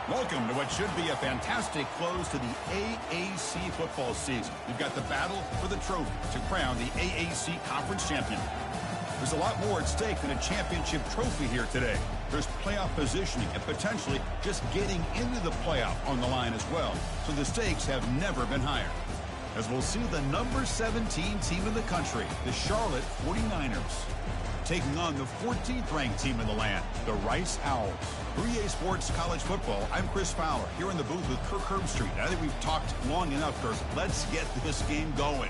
Welcome to what should be a fantastic close to the AAC football season. We've got the battle for the trophy to crown the AAC Conference champion. There's a lot more at stake than a championship trophy here today. There's playoff positioning and potentially just getting into the playoff on the line as well. So the stakes have never been higher. As we'll see the number 17 team in the country, the Charlotte 49ers, taking on the 14th ranked team in the land, the Rice Owls. For EA Sports College Football, I'm Chris Fowler, here in the booth with Kirk Herbstreit. I think we've talked long enough, Kirk. Let's get this game going.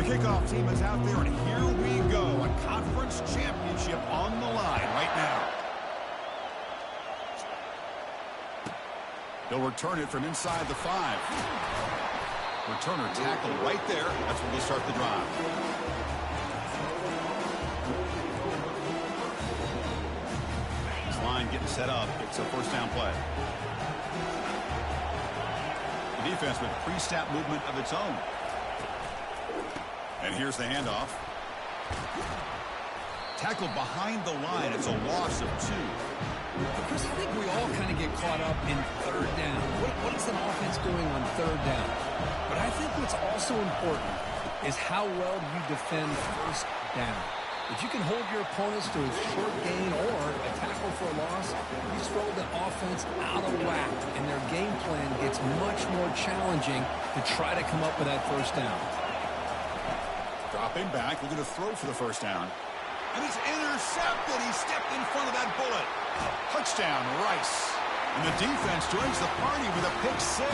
Kickoff team is out there, and here we go. A conference championship on the line right now. They'll return it from inside the 5. Returner tackled right there. That's where we'll start the drive. This line getting set up. It's a first down play. The defense with pre-snap movement of its own. And here's the handoff. Tackled behind the line. It's a loss of 2. Chris, I think we all kind of get caught up in third down. What is an offense doing on third down? But I think what's also important is how well you defend first down. If you can hold your opponents to a short gain or a tackle for a loss, you throw the offense out of whack, and their game plan gets much more challenging to try to come up with that first down. Dropping back, looking to throw for the first down. And it's intercepted. He stepped in front of that bullet. Touchdown, Rice. And the defense joins the party with a pick 6.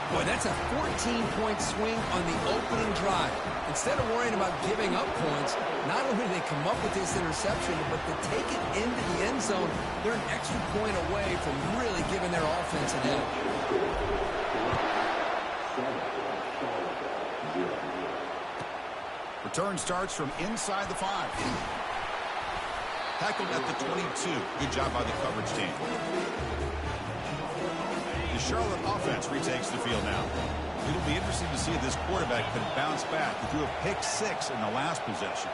Boy, that's a 14-point swing on the opening drive. Instead of worrying about giving up points, not only do they come up with this interception, but to take it into the end zone, they're an extra point away from really giving their offense an edge. Return starts from inside the 5. Tackled at the 22. Good job by the coverage team. The Charlotte offense retakes the field now. It'll be interesting to see if this quarterback can bounce back. He threw a pick 6 in the last possession.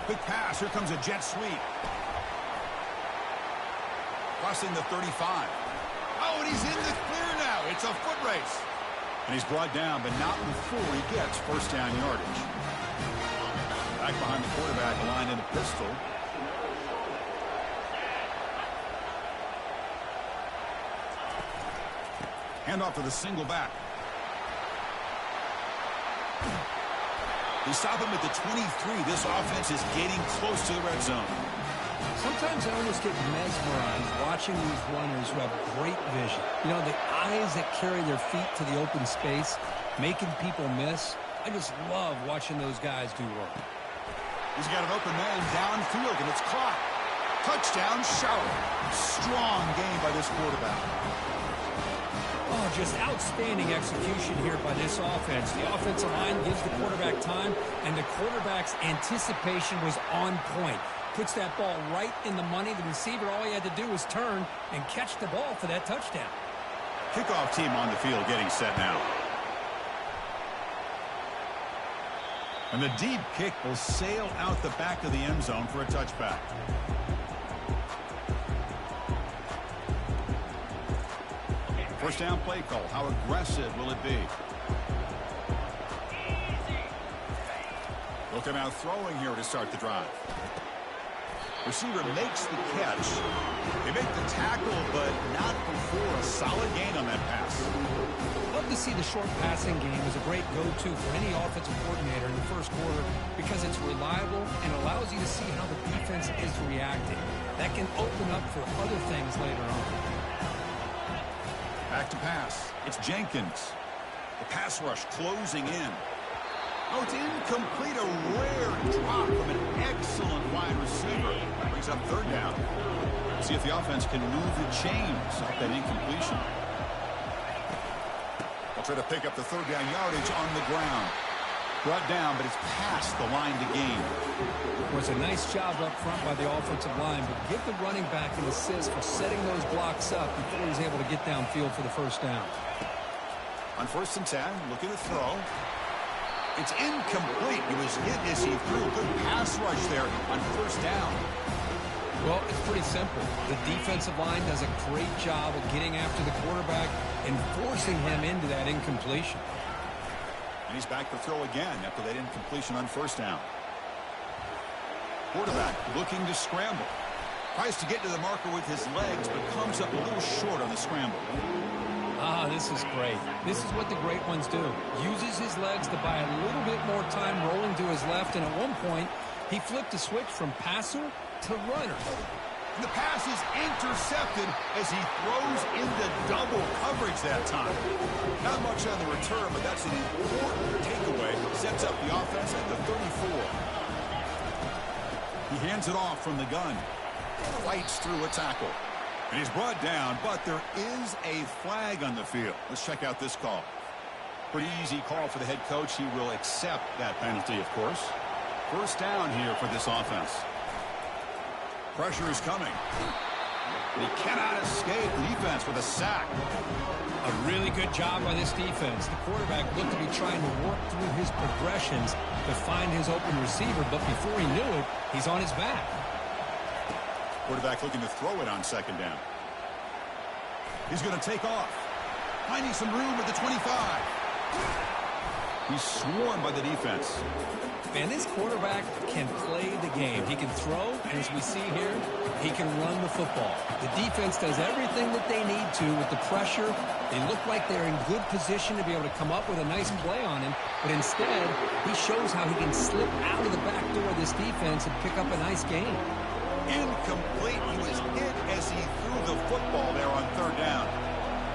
Quick pass. Here comes a jet sweep. Crossing the 35. Oh, and he's in the clear now. It's a foot race. And he's brought down, but not before he gets first down yardage. Back behind the quarterback, aligned in a pistol. Handoff to the single back. They stop him at the 23. This offense is getting close to the red zone. Sometimes I almost get mesmerized watching these runners who have great vision. You know, the eyes that carry their feet to the open space, making people miss. I just love watching those guys do work. He's got an open man downfield, and it's caught. Touchdown, Charlotte. Strong game by this quarterback. Oh, just outstanding execution here by this offense. The offensive line gives the quarterback time, and the quarterback's anticipation was on point. Puts that ball right in the money. The receiver, all he had to do was turn and catch the ball for that touchdown. Kickoff team on the field getting set now. And the deep kick will sail out the back of the end zone for a touchback. First down play call. How aggressive will it be? Looking out throwing here to start the drive. Receiver makes the catch. They make the tackle, but not before a solid gain on that pass. Love to see the short passing game as a great go-to for any offensive coordinator in the first quarter because it's reliable and allows you to see how the defense is reacting. That can open up for other things later on. Back to pass. It's Jenkins. The pass rush closing in. Oh, it's incomplete. A rare drop from an excellent wide receiver. Brings up third down. See if the offense can move the chains off that incompletion. A try to pick up the third down yardage on the ground. Brought down, but it's past the line to gain. It was a nice job up front by the offensive line, but give the running back an assist for setting those blocks up before he was able to get downfield for the first down. On 1st and 10, looking to throw. It's incomplete. He was hit as he threw. Good pass rush there on 1st down. Well, it's pretty simple. The defensive line does a great job of getting after the quarterback and forcing him into that incompletion. And he's back to throw again after that incompletion on 1st down. Quarterback looking to scramble. Tries to get to the marker with his legs, but comes up a little short on the scramble. This is great. This is what the great ones do. Uses his legs to buy a little bit more time rolling to his left, and at one point, he flipped a switch from passer to runner. And the pass is intercepted as he throws into double coverage that time. Not much on the return, but that's an important takeaway. Sets up the offense at the 34. He hands it off from the gun. Fights through a tackle. And he's brought down, but there is a flag on the field. Let's check out this call. Pretty easy call for the head coach. He will accept that penalty, of course. 1st down here for this offense. Pressure is coming. And he cannot escape the defense with a sack. A really good job by this defense. The quarterback looked to be trying to work through his progressions to find his open receiver, but before he knew it, he's on his back. Quarterback looking to throw it on 2nd down. He's going to take off. Finding some room at the 25. He's swarmed by the defense. Man, this quarterback can play the game. He can throw, and as we see here, he can run the football. The defense does everything that they need to with the pressure. They look like they're in good position to be able to come up with a nice play on him, but instead, he shows how he can slip out of the back door of this defense and pick up a nice gain. Incomplete. He was hit as he threw the football there on 3rd down.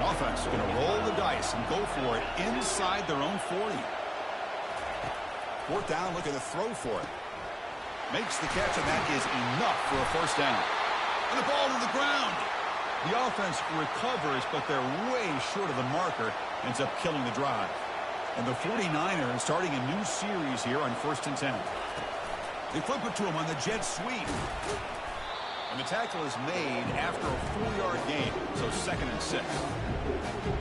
The offense is going to roll the dice and go for it inside their own 40. 4th down, looking to throw for it. Makes the catch, and that is enough for a 1st down. And the ball to the ground. The offense recovers, but they're way short of the marker. Ends up killing the drive. And the 49ers starting a new series here on 1st and 10. They flip it to him on the jet sweep. And the tackle is made after a 4-yard gain, so 2nd and 6.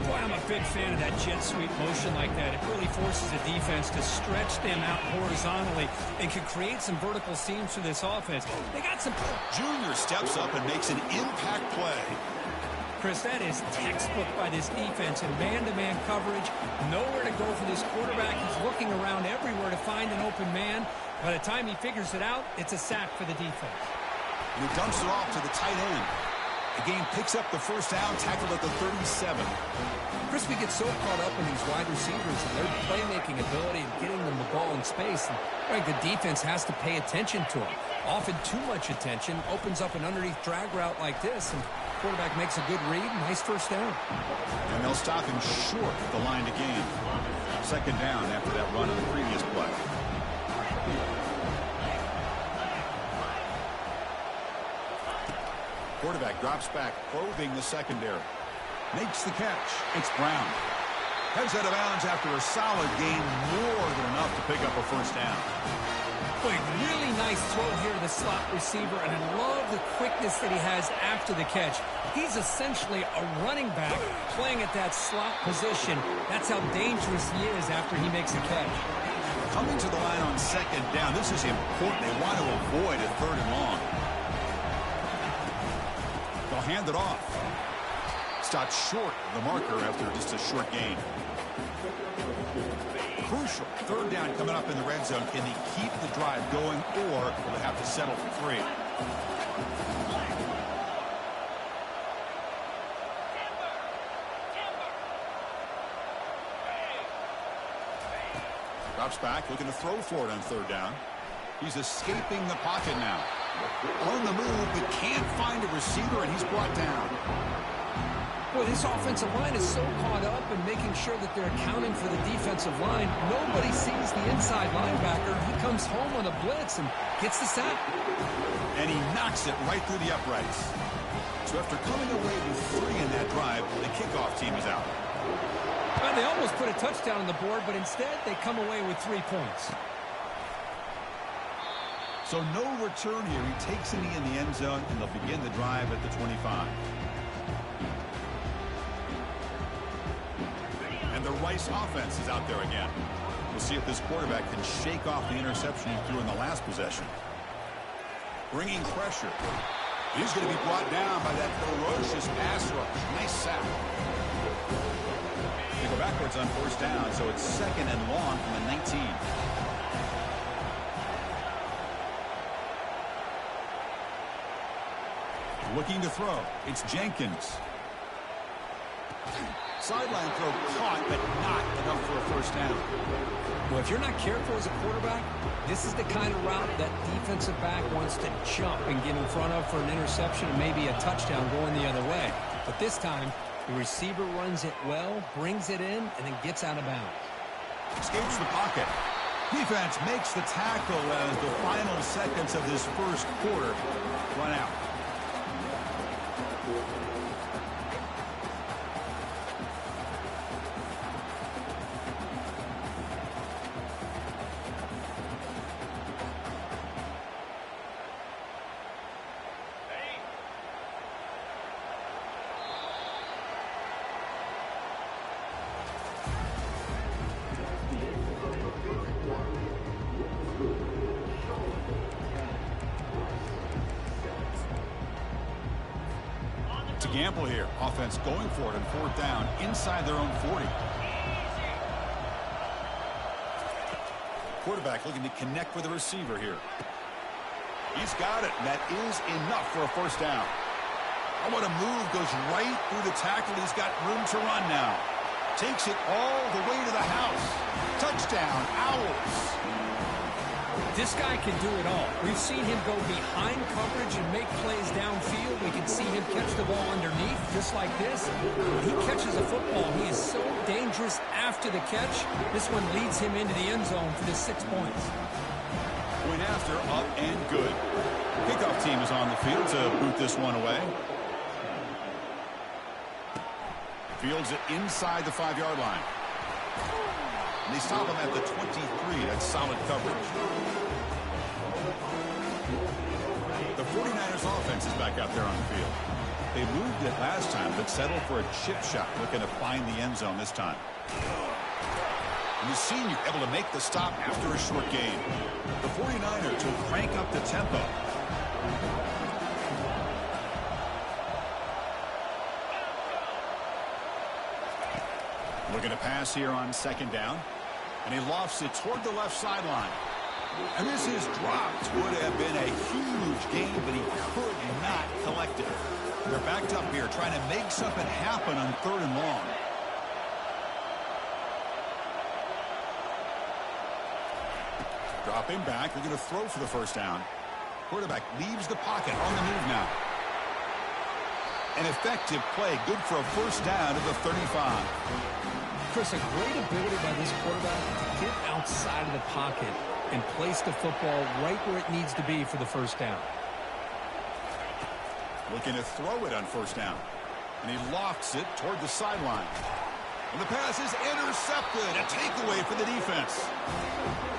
Boy, I'm a big fan of that jet sweep motion like that. It really forces the defense to stretch them out horizontally and can create some vertical seams for this offense. They got some... Junior steps up and makes an impact play. Chris, that is textbook by this defense in man-to-man coverage. Nowhere to go for this quarterback. He's looking around everywhere to find an open man. By the time he figures it out, it's a sack for the defense. And he dumps it off to the tight end. The game picks up the 1st down, tackled at the 37. Chris, we get so caught up in these wide receivers and their playmaking ability and getting them the ball in space. And right, the defense has to pay attention to them. Often too much attention opens up an underneath drag route like this, and quarterback makes a good read. Nice 1st down. And they'll stop him short at the line to gain. 2nd down after that run on the previous play. Quarterback drops back, probing the secondary. Makes the catch. It's Brown. Heads out of bounds after a solid gain, more than enough to pick up a 1st down. Boy, really nice throw here to the slot receiver, and I love the quickness that he has after the catch. He's essentially a running back playing at that slot position. That's how dangerous he is after he makes a catch. Coming to the line on 2nd down, this is important. They want to avoid a 3rd and long. They'll hand it off. Stopped short of the marker after just a short gain. Crucial 3rd down coming up in the red zone. Can they keep the drive going, or will they have to settle for 3? Drops back, looking to throw for it on 3rd down. He's escaping the pocket now. On the move, but can't find a receiver, and he's brought down. Boy, this offensive line is so caught up in making sure that they're accounting for the defensive line. Nobody sees the inside linebacker. He comes home on a blitz and gets the sack. And he knocks it right through the uprights. So after coming away with 3 in that drive, the kickoff team is out. Well, they almost put a touchdown on the board, but instead they come away with 3 points. So no return here. He takes a knee in the end zone, and they'll begin the drive at the 25. And the Rice offense is out there again. We'll see if this quarterback can shake off the interception he threw in the last possession. Bringing pressure. He's going to be brought down by that ferocious pass rush. Nice sack. They go backwards on first down, so it's 2nd and long from the 19. Looking to throw. It's Jenkins. Sideline throw caught, but not enough for a first down. Well, if you're not careful as a quarterback, this is the kind of route that defensive back wants to jump and get in front of for an interception and maybe a touchdown going the other way. But this time, the receiver runs it well, brings it in, and then gets out of bounds. Escapes the pocket. Defense makes the tackle as the final seconds of this first quarter run out. To Gamble here. Offense going for it on 4th down inside their own 40. Quarterback looking to connect with the receiver here. He's got it, and that is enough for a first down. Oh, what a move. Goes right through the tackle. He's got room to run now. Takes it all the way to the house. Touchdown, Owls. This guy can do it all. We've seen him go behind coverage and make plays downfield. We can see him catch the ball underneath, just like this. When he catches a football, he is so dangerous after the catch. This one leads him into the end zone for the 6 points. Point after, up and good. Kickoff team is on the field to boot this one away. Fields it inside the 5-yard line. And they stop him at the 23. That's solid coverage. The 49ers offense is back out there on the field. They moved it last time, but settled for a chip shot, looking to find the end zone this time. And the senior able to make the stop after a short gain. The 49ers will crank up the tempo. Looking to pass here on 2nd down. And he lofts it toward the left sideline. And this is dropped. Would have been a huge gain, but he could not collect it. They're backed up here trying to make something happen on 3rd and long. Dropping back. They're going to throw for the first down. Quarterback leaves the pocket on the move now. An effective play. Good for a first down at the 35. Chris, a great ability by this quarterback to get outside of the pocket and place the football right where it needs to be for the first down. Looking to throw it on first down. And he lofts it toward the sideline. And the pass is intercepted. A takeaway for the defense.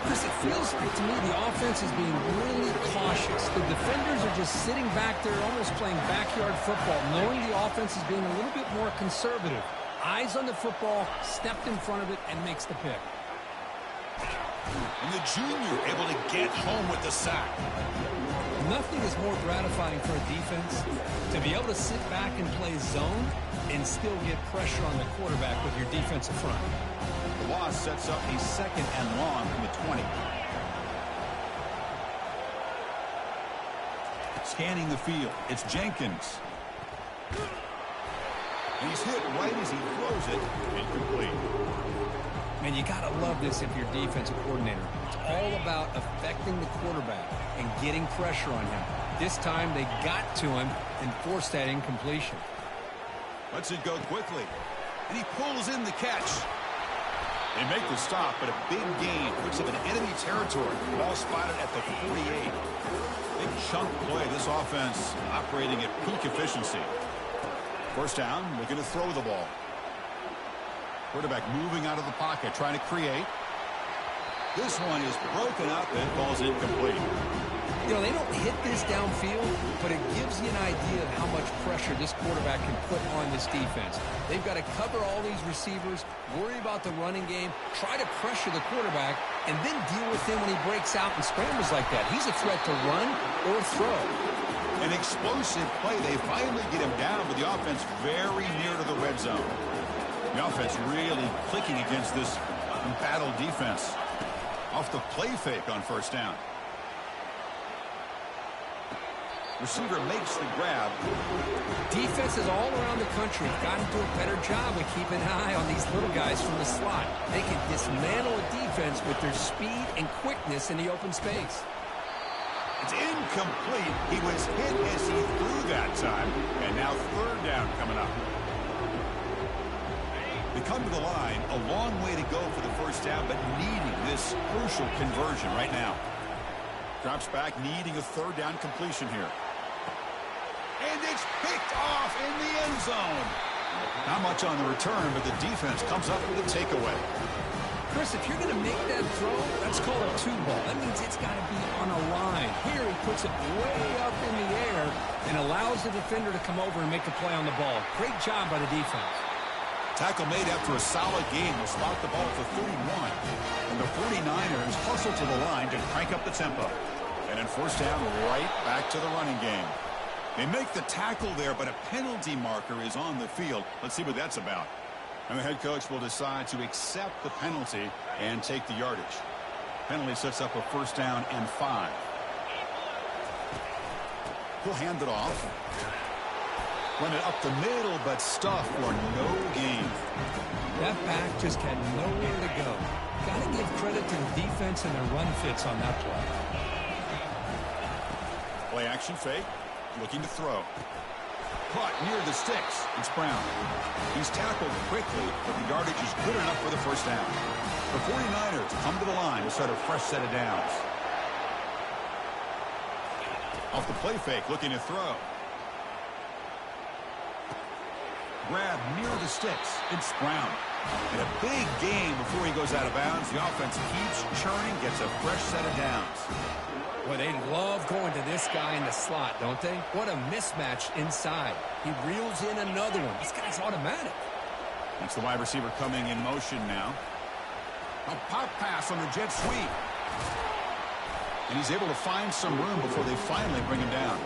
Chris, it feels like to me the offense is being really cautious. The defenders are just sitting back there almost playing backyard football, knowing the offense is being a little bit more conservative. Eyes on the football, stepped in front of it, and makes the pick. And the junior able to get home with the sack. Nothing is more gratifying for a defense to be able to sit back and play zone and still get pressure on the quarterback with your defensive front. The loss sets up a 2nd and long from the 20. Scanning the field, it's Jenkins. And he's hit right as he throws it. Incomplete. Man, you got to love this if you're defensive coordinator. It's all about affecting the quarterback and getting pressure on him. This time they got to him and forced that incompletion. Lets it go quickly. And he pulls in the catch. They make the stop, but a big gain puts him in enemy territory. Ball spotted at the 48. Big chunk play. This offense operating at peak efficiency. First down, looking to throw the ball. Quarterback moving out of the pocket, trying to create. This one is broken up and falls incomplete. You know, they don't hit this downfield, but it gives you an idea of how much pressure this quarterback can put on this defense. They've got to cover all these receivers, worry about the running game, try to pressure the quarterback, and then deal with him when he breaks out and scrambles like that. He's a threat to run or throw. An explosive play. They finally get him down, but the offense very near to the red zone. The offense really clicking against this embattled defense. Off the play fake on first down. Receiver makes the grab. Defenses all around the country have got to do a better job of keeping an eye on these little guys from the slot. They can dismantle a defense with their speed and quickness in the open space. It's incomplete. He was hit as he threw that time. And now third down coming up. They come to the line, a long way to go for the first down, but needing this crucial conversion right now. Drops back, needing a third down completion here. And it's picked off in the end zone. Not much on the return, but the defense comes up with a takeaway. Chris, if you're going to make that throw, that's called a two-ball. That means it's got to be on a line. Here he puts it way up in the air and allows the defender to come over and make a play on the ball. Great job by the defense. Tackle made after a solid game will spot the ball for 31. And the 49ers hustle to the line to crank up the tempo. And then first down, right back to the running game. They make the tackle there, but a penalty marker is on the field. Let's see what that's about. And the head coach will decide to accept the penalty and take the yardage. Penalty sets up a first down and 5. He'll hand it off. Run it up the middle, but stuff for no gain. That back just had nowhere to go. Got to give credit to the defense and their run fits on that play. Play action fake. Looking to throw. Caught near the sticks. It's Brown. He's tackled quickly, but the yardage is good enough for the first down. The 49ers come to the line to start a fresh set of downs. Off the play fake, looking to throw. Grab near the sticks. It's Brown. And a big game before he goes out of bounds. The offense keeps churning, gets a fresh set of downs. Well, they love going to this guy in the slot, don't they? What a mismatch inside. He reels in another one. This guy's automatic. That's the wide receiver coming in motion now. A pop pass on the jet sweep. And he's able to find some room before they finally bring him down.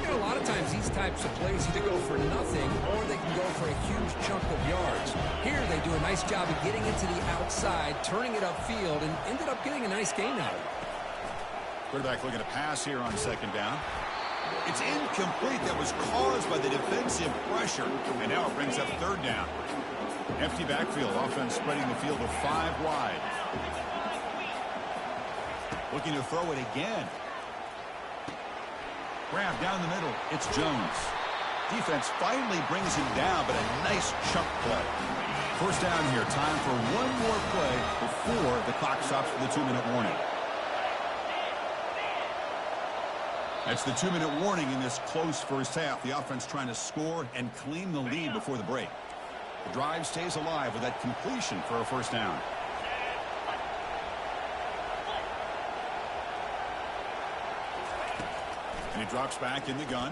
You know, a lot of times these types of plays either go for nothing or they can go for a huge chunk of yards. Here they do a nice job of getting it to the outside, turning it upfield, and ended up getting a nice gain out of it. Quarterback looking to pass here on second down. It's incomplete. That was caused by the defensive pressure. And now it brings up third down. Empty backfield. Offense spreading the field of 5 wide. Looking to throw it again. Grab down the middle. It's Jones. Defense finally brings him down, but a nice chunk play. First down here. Time for one more play before the clock stops for the 2-minute warning. That's the 2-minute warning in this close first half. The offense trying to score and claim the lead before the break. The drive stays alive with that completion for a first down. And he drops back in the gun.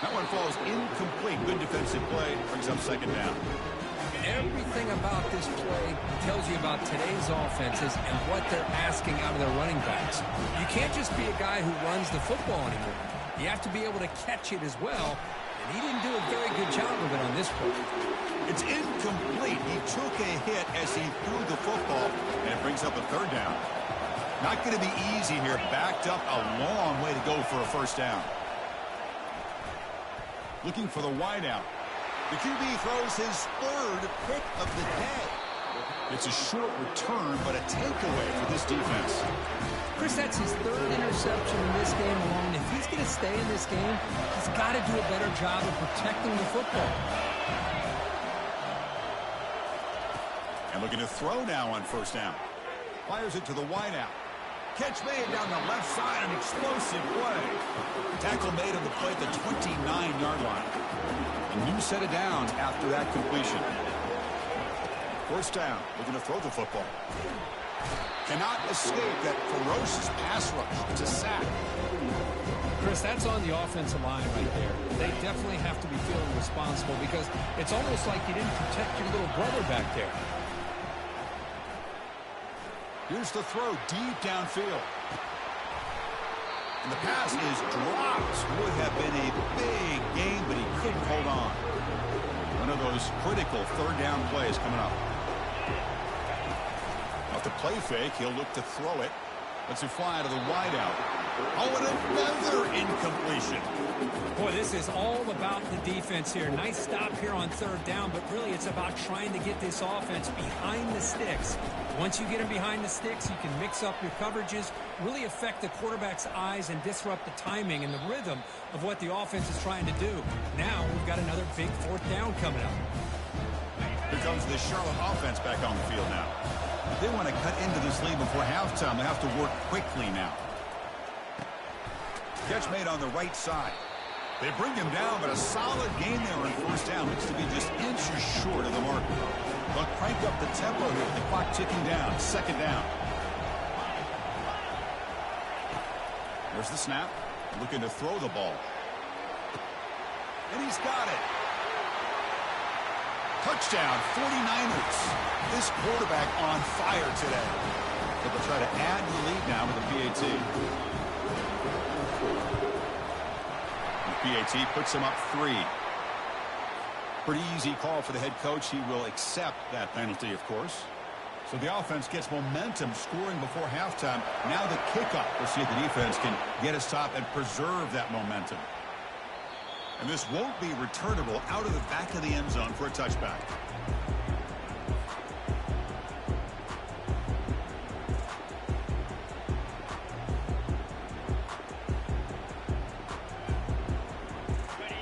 That one falls incomplete. Good defensive play. Brings up second down. Everything about this play tells you about today's offenses and what they're asking out of their running backs. You can't just be a guy who runs the football anymore. You have to be able to catch it as well, and he didn't do a very good job of it on this play. It's incomplete. He took a hit as he threw the football, and it brings up a third down. Not going to be easy here. Backed up a long way to go for a first down. Looking for the wideout. The QB throws his third pick of the day. It's a short return, but a takeaway for this defense. Chris, that's his third interception in this game alone. If he's going to stay in this game, he's got to do a better job of protecting the football. And looking to throw now on first down. Fires it to the wideout. Catch made down the left side, an explosive play. Tackle made on the play at the 29-yard line. And New set of downs after that completion. First down, looking to throw the football. Cannot escape that ferocious pass rush. It's a sack. Chris, that's on the offensive line right there. They definitely have to be feeling responsible because it's almost like you didn't protect your little brother back there. Here's the throw deep downfield. And the pass is dropped. Would have been a big gain, but he couldn't hold on. One of those critical third down plays coming up. Off the play fake, he'll look to throw it. Lets it fly to the wideout. Oh, and another incompletion. Boy, this is all about the defense here. Nice stop here on third down, but really it's about trying to get this offense behind the sticks. Once you get them behind the sticks, you can mix up your coverages, really affect the quarterback's eyes and disrupt the timing and the rhythm of what the offense is trying to do. Now we've got another big fourth down coming up. Here comes the Charlotte offense back on the field now. If they want to cut into this lead before halftime, they have to work quickly now. Catch made on the right side. They bring him down, but a solid gain there on first down. Looks to be just inches short of the mark. They'll crank up the tempo here with the clock ticking down. Second down. There's the snap. Looking to throw the ball. And he's got it. Touchdown, 49ers. This quarterback on fire today. But they'll try to add to the lead now with a PAT. PAT puts him up 3. Pretty easy call for the head coach. He will accept that penalty, of course. So the offense gets momentum scoring before halftime. Now the kickoff. We'll see if the defense can get a stop and preserve that momentum. And this won't be returnable out of the back of the end zone for a touchback.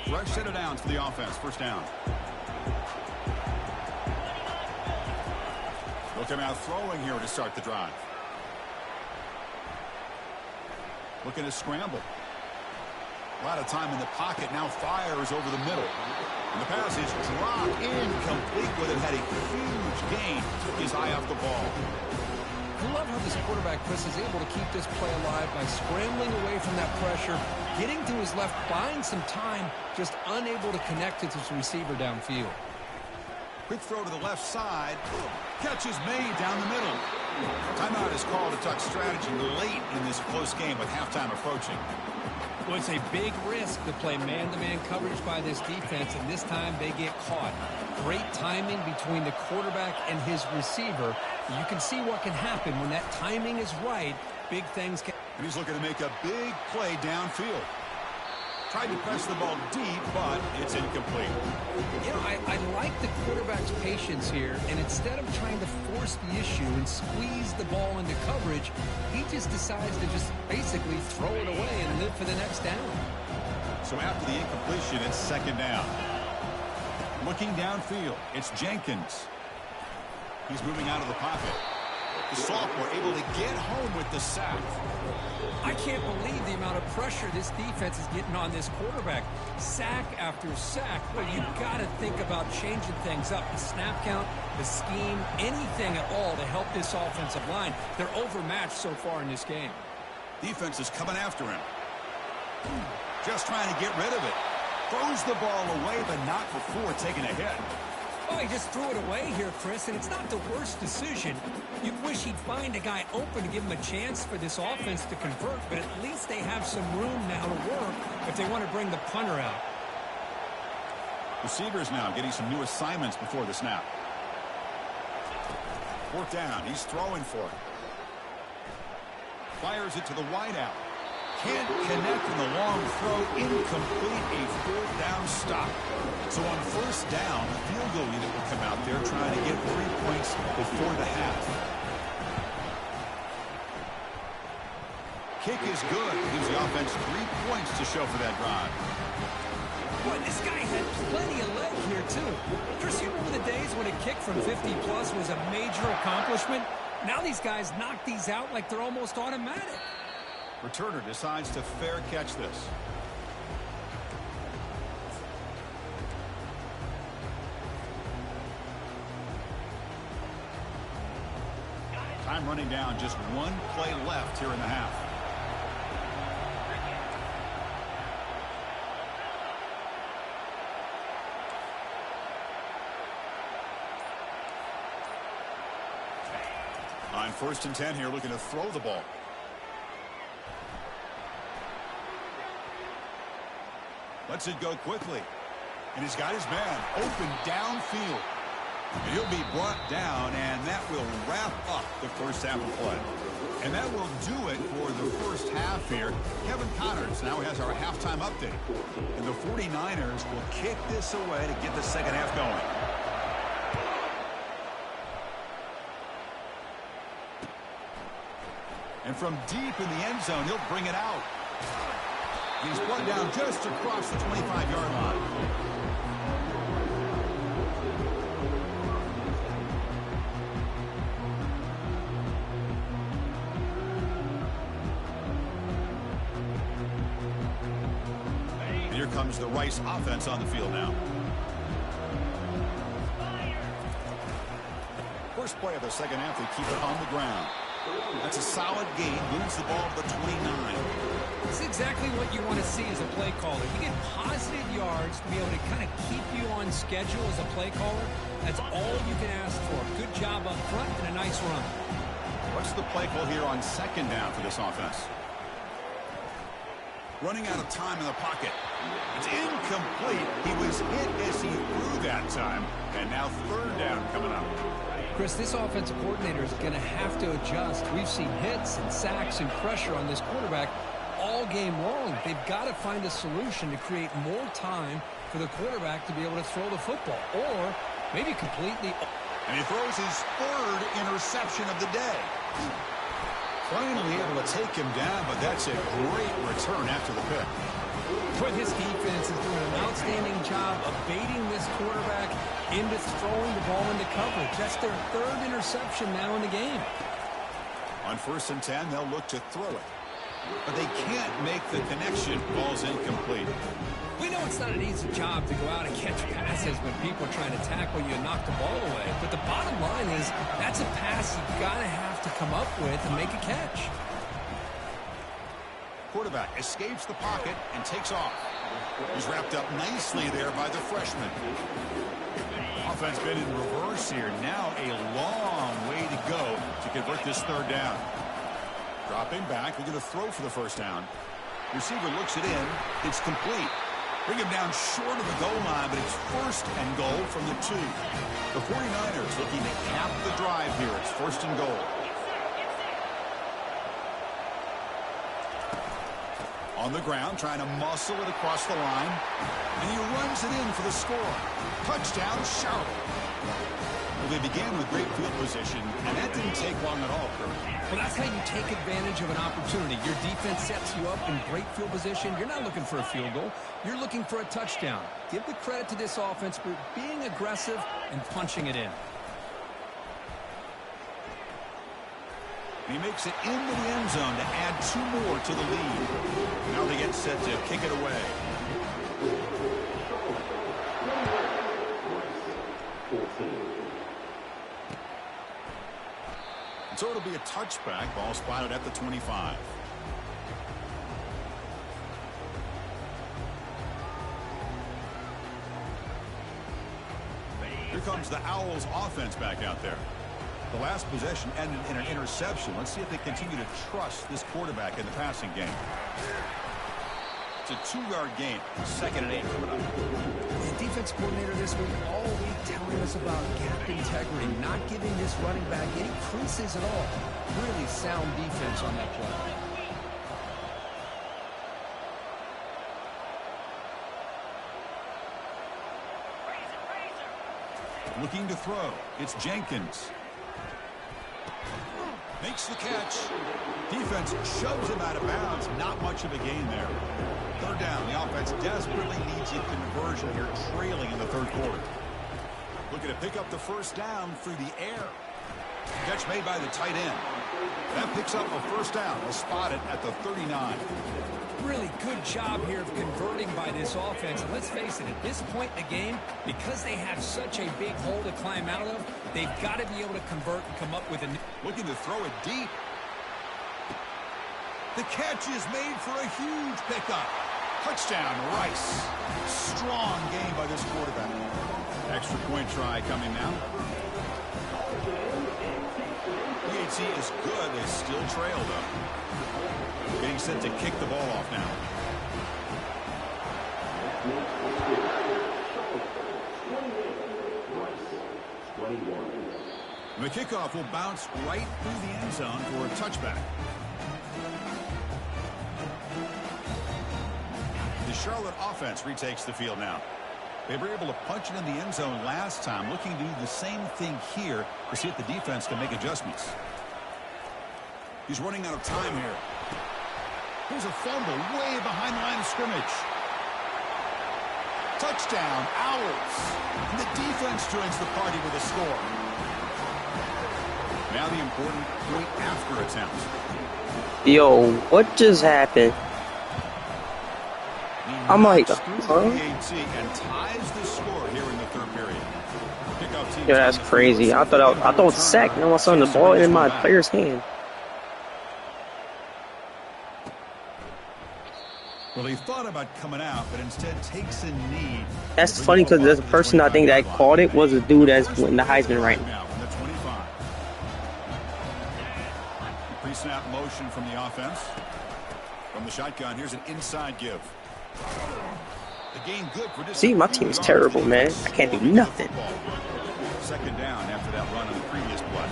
Fresh set of downs for the offense. First down. They'll come out throwing here to start the drive. Looking to scramble. A lot of time in the pocket. Now fires over the middle. And the pass is dropped incomplete with it. Had a huge gain. Took his eye off the ball. I love how this quarterback, Chris, is able to keep this play alive by scrambling away from that pressure, getting to his left, buying some time, just unable to connect to his receiver downfield. Quick throw to the left side. Catch is made down the middle. Timeout is called to tuck strategy late in this close game with halftime approaching. Well, it's a big risk to play man-to-man coverage by this defense, and this time they get caught. Great timing between the quarterback and his receiver. You can see what can happen when that timing is right. Big things can... And he's looking to make a big play downfield. Tried to press the ball deep, but it's incomplete. You know, I like the quarterback's patience here, and instead of trying to force the issue and squeeze the ball into coverage, he just decides to just basically throw it away and live for the next down. So after the incompletion, it's second down. Looking downfield, it's Jenkins. He's moving out of the pocket. The sophomore able to get home with the sack. I can't believe the amount of pressure this defense is getting on this quarterback. Sack after sack. Well, you've got to think about changing things up. The snap count, the scheme, anything at all to help this offensive line. They're overmatched so far in this game. Defense is coming after him. Just trying to get rid of it. Throws the ball away, but not before taking a hit. Oh, he just threw it away here, Chris, and it's not the worst decision. You wish he'd find a guy open to give him a chance for this offense to convert, but at least they have some room now to work if they want to bring the punter out. Receivers now getting some new assignments before the snap. Fourth down. He's throwing for it. Fires it to the wideout. Can't connect in the long throw. Incomplete. A fourth down stop. So on first down, the field goal unit will come out there trying to get 3 points before the half. Kick is good. Gives the offense 3 points to show for that drive. Boy, this guy had plenty of leg here, too. Chris, you remember the days when a kick from 50-plus was a major accomplishment? Now these guys knock these out like they're almost automatic. Returner decides to fair catch this. Time running down, just one play left here in the half. On 1st and 10 here, looking to throw the ball. Lets it go quickly. And he's got his man open downfield. And he'll be brought down, and that will wrap up the first half of play. And that will do it for the first half here. Kevin Connors now has our halftime update. And the 49ers will kick this away to get the second half going. And from deep in the end zone, he'll bring it out. He's brought down just across the 25-yard line. And here comes the Rice offense on the field now. First play of the second half, they keep it on the ground. That's a solid gain. Moves the ball to the 29. It's exactly what you want to see as a play caller. You get positive yards to be able to kind of keep you on schedule as a play caller. That's all you can ask for. Good job up front and a nice run. What's the play call here on 2nd down for this offense? Running out of time in the pocket. It's incomplete. He was hit as he threw that time. And now 3rd down coming up. Chris, this offensive coordinator is going to have to adjust. We've seen hits and sacks and pressure on this quarterback all game long. They've got to find a solution to create more time for the quarterback to be able to throw the football, or maybe completely. And he throws his 3rd interception of the day. Finally able to take him down, but that's a great return after the pick. But his defense is doing an outstanding job of baiting this quarterback into throwing the ball into coverage. That's their 3rd interception now in the game. On 1st and 10, they'll look to throw it. But they can't make the connection. Ball's incomplete. We know it's not an easy job to go out and catch passes when people are trying to tackle you and knock the ball away. But the bottom line is that's a pass you've got to have to come up with and make a catch. Quarterback escapes the pocket and takes off. He's wrapped up nicely there by the freshman. Offense been in reverse here. Now a long way to go to convert this 3rd down. Dropping back, looking to throw for the 1st down. Receiver looks it in. It's complete. Bring him down short of the goal line, but it's 1st and goal from the 2. The 49ers looking to cap the drive here. It's 1st and goal. On the ground, trying to muscle it across the line. And he runs it in for the score. Touchdown, Charlotte. Well, they began with great field position, and that didn't take long at all, Kurt. Well, that's how you take advantage of an opportunity. Your defense sets you up in great field position. You're not looking for a field goal. You're looking for a touchdown. Give the credit to this offense for being aggressive and punching it in. He makes it into the end zone to add 2 more to the lead. Now they get set to kick it away. So it'll be a touchback. Ball spotted at the 25. Here comes the Owls offense back out there. The last possession ended in an interception. Let's see if they continue to trust this quarterback in the passing game. It's a 2-yard gain. 2nd and 8 coming up. The defense coordinator this week all week telling us about gap integrity, not giving this running back any creases at all. Really sound defense on that play. Looking to throw. It's Jenkins. Makes the catch. Defense shoves him out of bounds. Not much of a gain there. 3rd down. The offense desperately needs a conversion here, trailing in the 3rd quarter. Looking to pick up the 1st down through the air. Catch made by the tight end. That picks up a 1st down. They'll spot it at the 39. really good job here of converting by this offense. And let's face it, at this point in the game, because they have such a big hole to climb out of, they've got to be able to convert and come up with a... Looking to throw it deep. The catch is made for a huge pickup. Touchdown, Rice. Strong game by this quarterback. Extra point try coming now. PAT is good. They still trail, though. Getting set to kick the ball off now. The kickoff will bounce right through the end zone for a touchback. The Charlotte offense retakes the field now. They were able to punch it in the end zone last time, looking to do the same thing here to see if the defense can make adjustments. He's running out of time here. Here's a fumble way behind the line of scrimmage. Touchdown, Owls. And the defense joins the party with a score. Now the important point after attempt. Yo, what just happened? I'm like, huh? And ties the score here in the third period. Yeah, that's crazy. I thought it was sacked. Now I saw the ball in my player's hand. Well, he thought about coming out, but instead takes a knee. That's funny because the person I think that called it was a dude that's winning the Heisman right now. From the 25. Pre-snap motion from the offense. From the shotgun, here's an inside give. The game good for See, my team is terrible, man. I can't do nothing. Second down after that run on the previous play.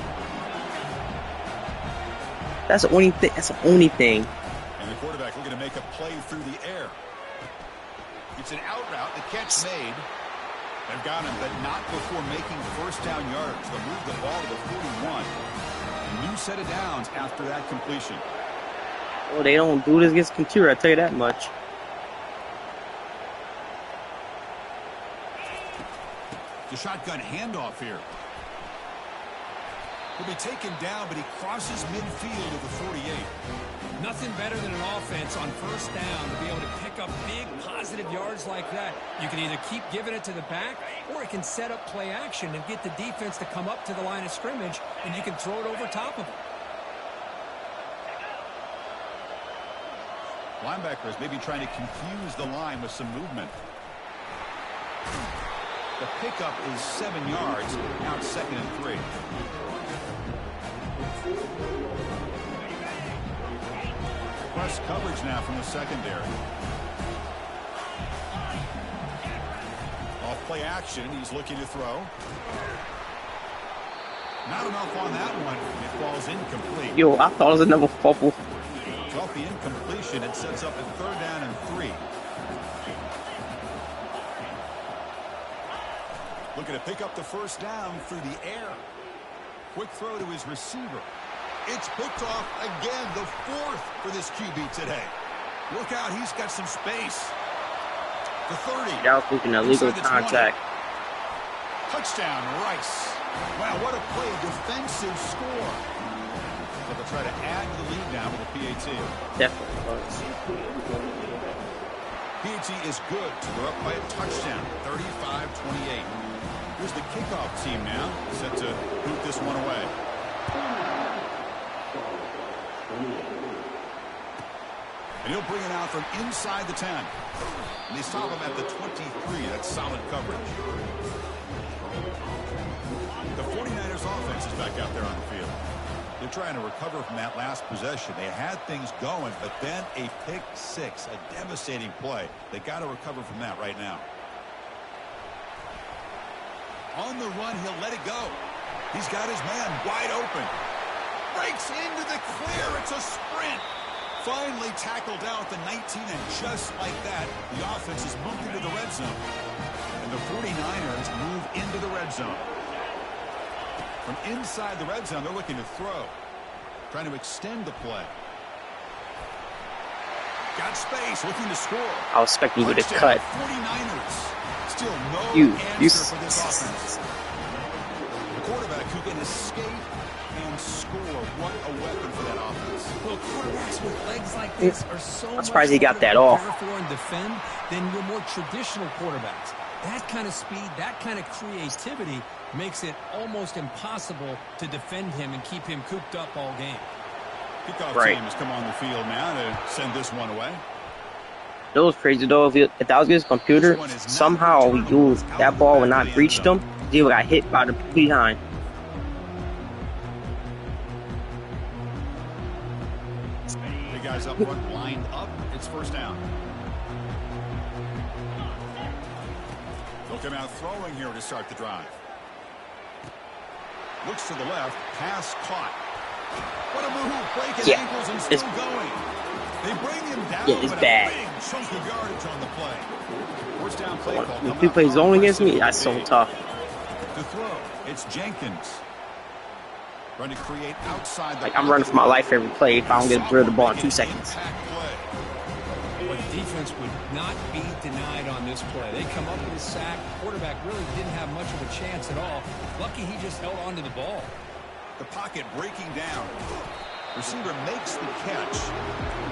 That's the only thing. That's the only thing. And the quarterback looking to make a play through the air. It's an out route. The catch made. They've got him, but not before making first down yards. They'll move the ball to the 41. A new set of downs after that completion. Well, they don't do this against computer, I tell you that much. The shotgun handoff here. He'll be taken down, but he crosses midfield at the 48. Nothing better than an offense on first down to be able to pick up big positive yards like that. You can either keep giving it to the back, or it can set up play action and get the defense to come up to the line of scrimmage, and you can throw it over top of them. Linebackers maybe trying to confuse the line with some movement. The pickup is 7 yards. Now it's 2nd and 3. Press coverage now from the secondary. Off play action. He's looking to throw. Not enough on that one. It falls incomplete. Yo, I thought it was another fumble. Off the incompletion, it sets up a 3rd down and 3. Looking to pick up the first down through the air. Quick throw to his receiver. It's picked off again, the 4th for this QB today. Look out, he's got some space. The 30. Y'all thinking illegal contact. Touchdown, Rice. Wow, what a play, a defensive score. But they'll try to add to the lead now with the PAT. Definitely was. PAT is good. They're up by a touchdown, 35-28. Here's the kickoff team now, set to boot this one away. And he'll bring it out from inside the 10. And they stop him at the 23. That's solid coverage. The 49ers offense is back out there on the field. They're trying to recover from that last possession. They had things going, but then a pick six, a devastating play. They got to recover from that right now. On the run, he'll let it go. He's got his man wide open. Breaks into the clear. It's a sprint. Finally tackled down at the 19, and just like that, the offense has moved into the red zone. And the 49ers move into the red zone. From inside the red zone, they're looking to throw. Trying to extend the play. Got space, looking to score. I was expecting you to cut. 49ers. Still no You answer for this offense. The quarterback who can escape and score. What a weapon for that offense. Well, quarterbacks with legs like this are so I'm much surprised he got harder that to off. prepare for and defend than your more traditional quarterbacks. That kind of speed, that kind of creativity makes it almost impossible to defend him and keep him cooped up all game. Kickoff Right. team has come on the field now to send this one away. It was crazy though. If that was his computer, somehow he knew that ball would not reach them. He would got hit by the behind. The guys up front lined up. It's first down. They'll come out throwing here to start the drive. Looks to the left. Pass caught. What a move. Breaking Yeah, ankles and it's- still going. They bring him down. Yeah, it's but bad. A big chunk of yardage on the play. First down play call. When he plays zone against me, that's so tough. To throw, it's Jenkins. Trying to create outside the Like, I'm running for my life every play if I don't get rid of the ball in 2 Making an seconds. impact play. But the defense would not be denied on this play. They come up with a sack. Quarterback really didn't have much of a chance at all. Lucky he just held on to the ball. The pocket breaking down. Receiver makes the catch.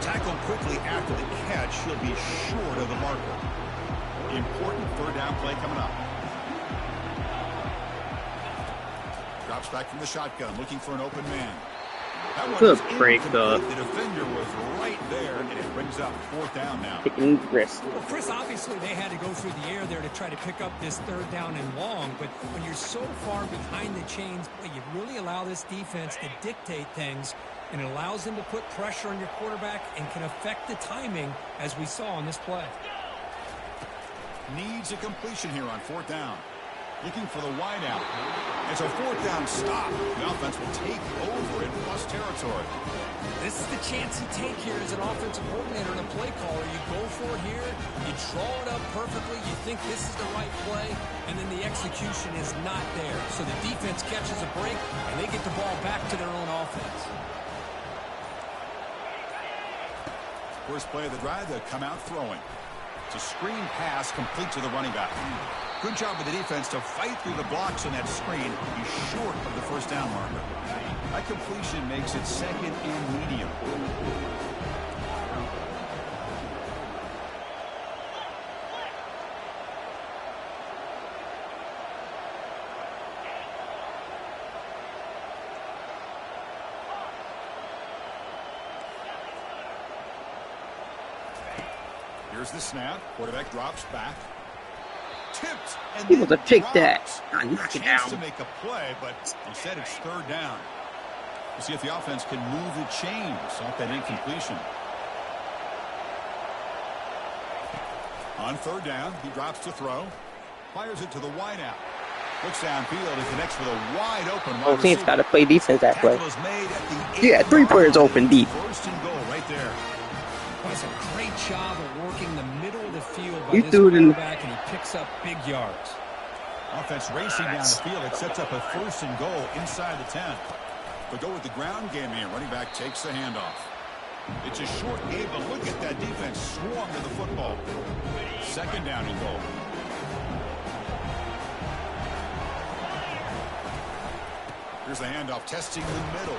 Tackled quickly after the catch. He'll be short of the marker. Important third down play coming up. Drops back from the shotgun, looking for an open man. That one Good is break, incomplete. The defender was right there, and it brings up fourth down now. Taking risks. Well, Chris, obviously they had to go through the air there to try to pick up this third down and long, but when you're so far behind the chains, you really allow this defense to dictate things, and it allows them to put pressure on your quarterback and can affect the timing, as we saw on this play. Needs a completion here on fourth down. Looking for the wide out. It's a fourth down stop. The offense will take over in plus territory. This is the chance you take here as an offensive coordinator and a play caller. You go for it here, you draw it up perfectly, you think this is the right play, and then the execution is not there. So the defense catches a break, and they get the ball back to their own offense. First play of the drive, they'll come out throwing. It's a screen pass complete to the running back. Good job of the defense to fight through the blocks on that screen. He's short of the first down marker. That completion makes it second and medium. Here's the snap. Quarterback drops back. Tipped and He was then a pick that. drops. I knock it Chance down. to make a play, but instead it's third down. We'll see if the offense can move the chains off that incompletion. On third down, he drops to throw. Fires it to the wideout. Looks downfield and connects with a wide open wide Whole team's receiver. got to play defense that play. Tackle is made at the You got 3 players open deep. First and goal right there. Does a great job of working the middle of the field by You this threw it in- quarterback, and he picks up big yards. Offense racing down the field. It sets up a first and goal inside the 10. But go with the ground game here. Running back takes the handoff. It's a short game, but look at that defense swarm to the football. Second down and goal. Here's the handoff, testing the middle.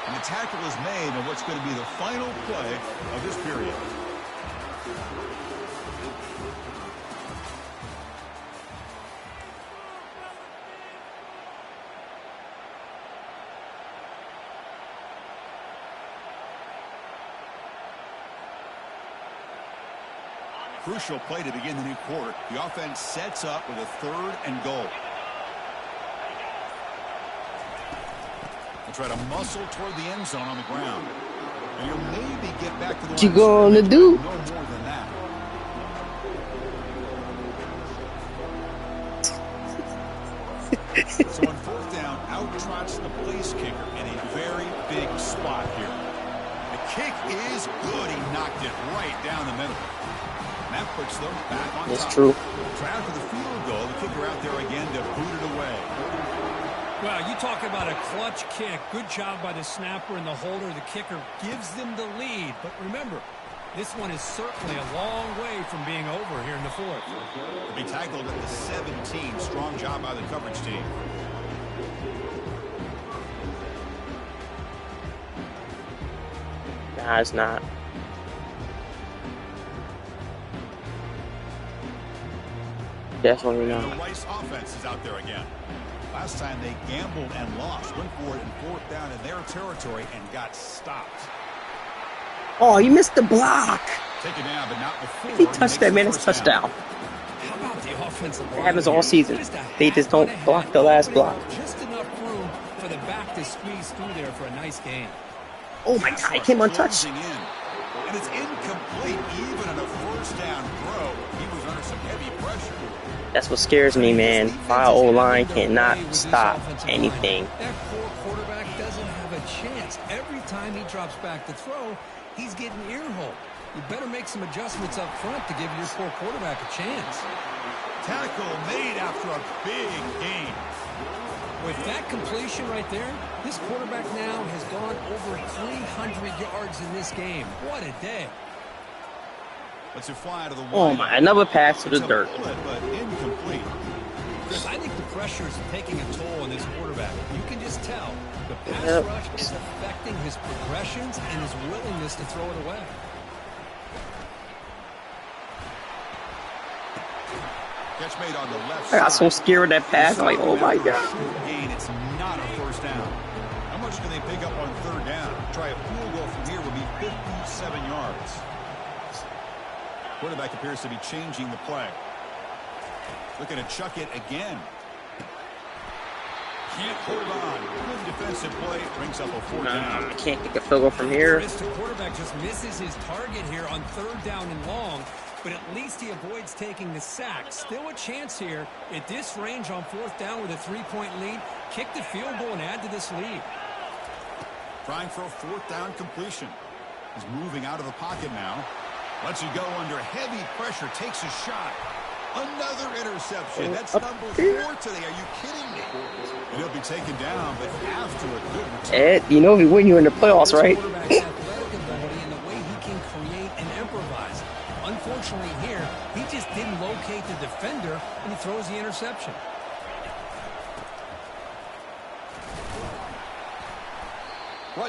And the tackle is made on what's going to be the final play of this period. Crucial play to begin the new quarter. The offense sets up with a third and goal. They'll try to muscle toward the end zone on the ground. And you'll maybe get back to the What you line of gonna scrimmage, do? but no more than that. So on fourth down, out trots the place kicker in a very big spot here. The kick is good. He knocked it right down the middle. And that puts them back on It's top. true. Try for the field goal. The kicker out there again to boot it away. Well, you talk about a clutch kick. Good job by the snapper and the holder. The kicker gives them the lead. But remember, this one is certainly a long way from being over here in the fourth. Will be tackled at the 17. Strong job by the coverage team. Nah, it's not. Definitely The not. Rice offense is out there again. Last time they gambled and lost. Went for it in 4th down in their territory and got stopped. Oh, you missed the block. Taken down, but not before. If he touched that, man, it's a touchdown. How about the offensive line? It happens all season. They just don't block the last block. Just enough room for the back to squeeze through there for a nice gain. Oh my God, he came untouched. And it's incomplete even on a 1st down throw. He was under some heavy pressure. That's what scares me, man. My O-line cannot stop anything. That poor quarterback doesn't have a chance. Every time he drops back to throw, he's getting ear-hole. You better make some adjustments up front to give your poor quarterback a chance. Tackle made after a big gain. With that completion right there, this quarterback now has gone over 300 yards in this game. What a day. Lets it fly to the Oh my, another pass to the dirt. But incomplete. Chris, I think the pressure is taking a toll on this quarterback. You can just tell the pass rush is affecting his progressions and his willingness to throw it away. Catch made on the left I got so side. scared with that pass. I'm like, oh my God. Gain, it's not a 1st down. How much can they pick up on 3rd down? Try a field goal from here would be 57 yards. Quarterback appears to be changing the play. Looking to chuck it again. Can't hold on. Good defensive play. Brings up a 4th down. I can't kick a field goal from here. Chris, the quarterback just misses his target here on 3rd down and long, but at least he avoids taking the sack. Still a chance here at this range on 4th down with a 3-point lead. Kick the field goal and add to this lead. Trying for a 4th down completion. He's moving out of the pocket now. Lets it go under heavy pressure. Takes a shot. Another interception. That's number 4 today. Are you kidding me? And he'll be taken down, but after a good return. Ed, you know when you're in the playoffs, right? This quarterback's athletic ability and the way he can create and improvise. Unfortunately here, he just didn't locate the defender, and he throws the interception.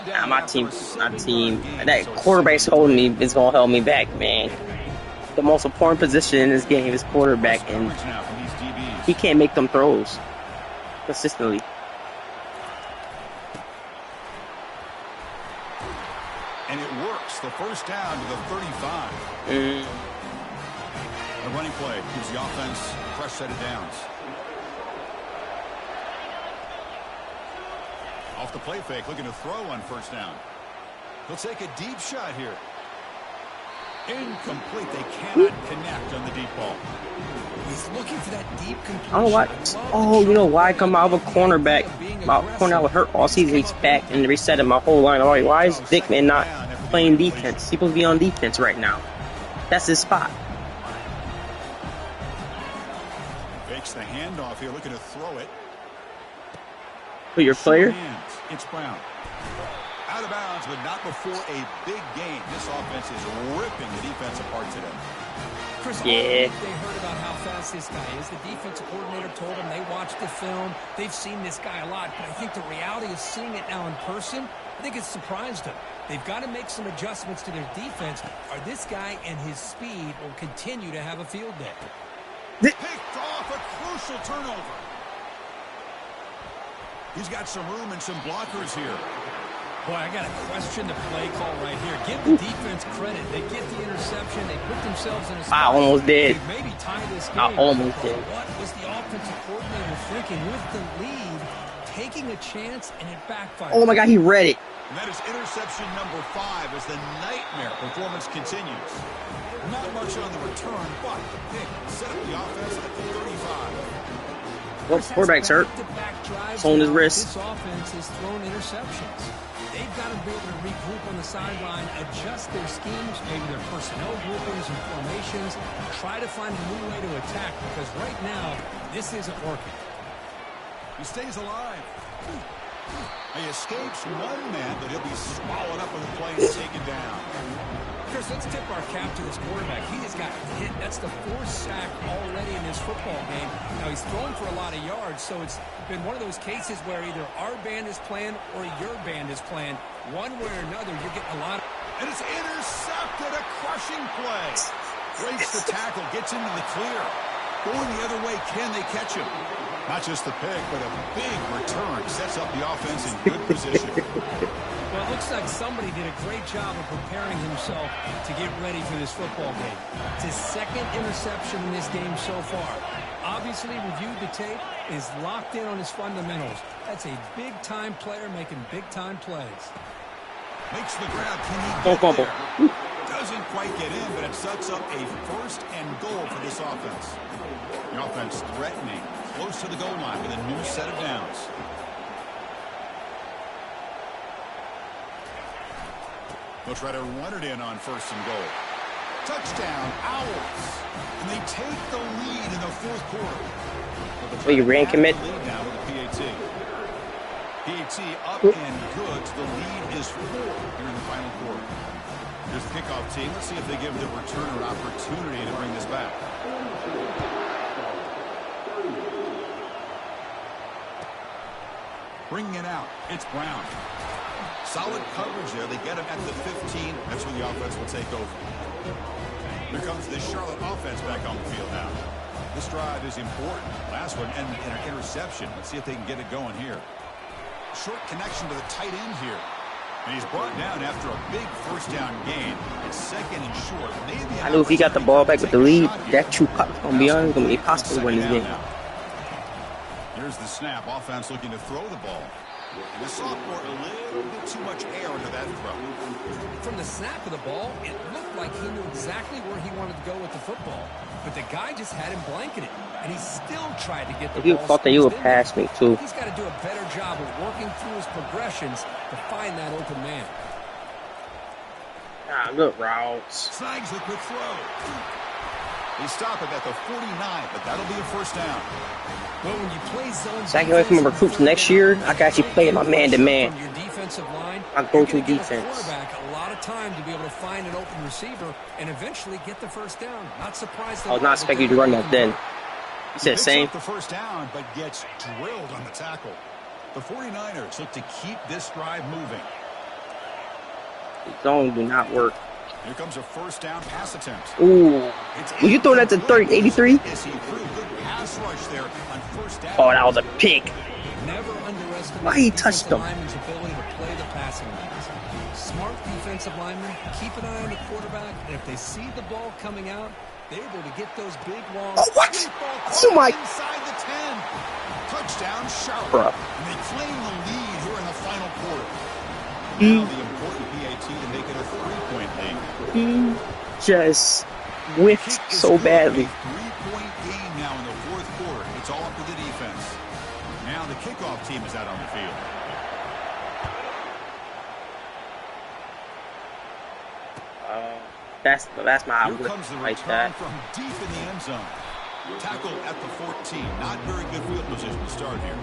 Nah, my team. That quarterback's holding me is gonna hold me back, man. The most important position in this game is quarterback, and he can't make them throws consistently. And it works. The 1st down to the 35. The running play gives the offense a fresh set of downs. Off the play fake, looking to throw on 1st down. He'll take a deep shot here. Incomplete. They cannot connect on the deep ball. He's looking for that deep completion. I don't know why. Oh, you know why I come out of a cornerback? My corner was hurt all season. He's back and resetting my whole line. Alright, why is Dickman not playing defense? He's supposed to be on defense right now. That's his spot. Fakes the handoff here, looking to throw it. For your player? It's Brown. Out of bounds, but not before a big game. This offense is ripping the defense apart today. Chris, yeah. They heard about how fast this guy is. The defensive coordinator told them they watched the film. They've seen this guy a lot, but I think the reality of seeing it now in person, I think it's surprised them. They've got to make some adjustments to their defense, or this guy and his speed will continue to have a field day. Picked off a crucial turnover. He's got some room and some blockers here. Boy, I got to question the play call right here. Give the defense credit. They get the interception. They put themselves in a spot. I almost did. Maybe tie this game. I almost did. What was the offensive coordinator thinking with the lead, taking a chance, and it backfired? Oh my God, he read it. And that is interception number 5 as the nightmare performance continues. Not much on the return, but the pick set up the offense at the 35. Well, quarterback's hurt. It's on his wrist. This offense has thrown interceptions. They've got to be able to regroup on the sideline, adjust their schemes, maybe their personnel groupings and formations, try to find a new way to attack, because right now, this isn't working. He stays alive. He escapes one man, but he'll be swallowed up on the play and taken down. Chris, let's tip our cap to this quarterback. He has got hit. That's the 4th sack already in this football game. Now, he's thrown for a lot of yards, so it's been one of those cases where either our band is playing or your band is playing. One way or another, you're getting a lot. And it's intercepted, a crushing play. Breaks the tackle, gets into the clear. Going the other way, can they catch him? Not just the pick, but a big return. Sets up the offense in good position. Well, it looks like somebody did a great job of preparing himself to get ready for this football game. It's his second interception in this game so far. Obviously reviewed the tape, is locked in on his fundamentals. That's a big-time player making big-time plays. Makes the grab. Can he get there? Doesn't quite get in, but it sets up a first and goal for this offense. The offense threatening, close to the goal line with a new set of downs. They'll try to run it in on first and goal. Touchdown, Owls. And they take the lead in the fourth quarter. Well, you ran commit. Lead now with the PAT. PAT up and good. The lead is 4 here in the final quarter. Here's the kickoff team. Let's see if they give the returner an opportunity to bring this back. Bringing it out. It's Brown. Solid coverage there. They get him at the 15. That's where the offense will take over. Here comes the Charlotte offense back on the field now. This drive is important. Last one and an interception. Let's see if they can get it going here. Short connection to the tight end here. And he's brought down after a big first down gain. It's second and short. Maybe I knew if he got the ball back with the lead, that true cut from beyond is going to be impossible to win this game. Here's the snap. Offense looking to throw the ball. And the sophomore, a little bit too much air into that throw. From the snap of the ball, it looked like he knew exactly where he wanted to go with the football. But the guy just had him blanketed, and he still tried to get the ball. He thought that you would pass me, too. He's got to do a better job of working through his progressions to find that open man. Ah, good routes. Snags the quick throw. They stop it at the 49, but that'll be a first down. Well, when you play zone Second away from my recruits next year, I can actually play my man-to-man. Your defensive line, I go to you're gonna give defense. the quarterback a lot of time to be able to find an open receiver and eventually get the first down. Not surprised. I was not expecting you to run that then. You said same. The first down, but gets drilled on the tackle. The 49ers look to keep this drive moving. Zone do not work. Here comes a first down pass attempt. Ooh. Will you throw that to 83? Is he through? Good pass rush there on first down. Oh, that was a pick. Never underestimate Why he touched him? lineman's ability to play the passing lanes. Smart defensive linemen keep an eye on the quarterback, and if they see the ball coming out, they're able to get those big long. Oh, what? Oh my! Inside the 10. Touchdown, Charlotte. Bruh. And they claim the lead here in the final quarter. Now the important PAT to make it a 3-point lead. He just whiffed so badly. 3-point game now in the fourth quarter. It's all up to the defense. Now the kickoff team is out on the field. That's my Here outlook comes the like return that. from deep in the end zone. Tackled at the 14. Not very good field position to start here.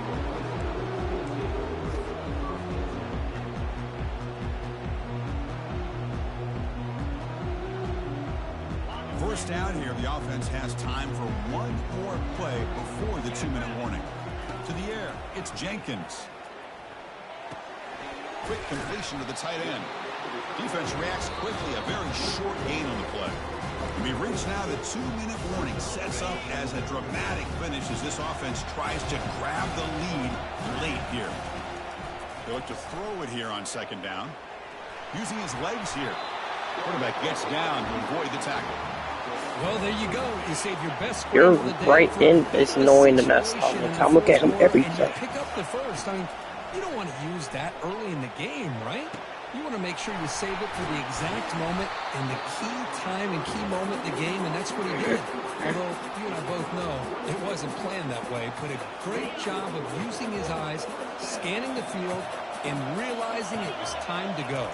First down here, the offense has time for one more play before the 2-minute warning. To the air, it's Jenkins. Quick completion to the tight end. Defense reacts quickly, a very short gain on the play. And we reach now the 2-minute warning. Sets up as a dramatic finish as this offense tries to grab the lead late here. They look to throw it here on second down. Using his legs here. Quarterback gets down to avoid the tackle. Well, there you go. You save your best. You're right in. It's annoying the mess. I look at him every play. Pick up the first. I mean, you don't want to use that early in the game, right? You want to make sure you save it for the exact moment and the key time and key moment in the game, and that's what he did. Although you and I both know it wasn't planned that way, but a great job of using his eyes, scanning the field, and realizing it was time to go.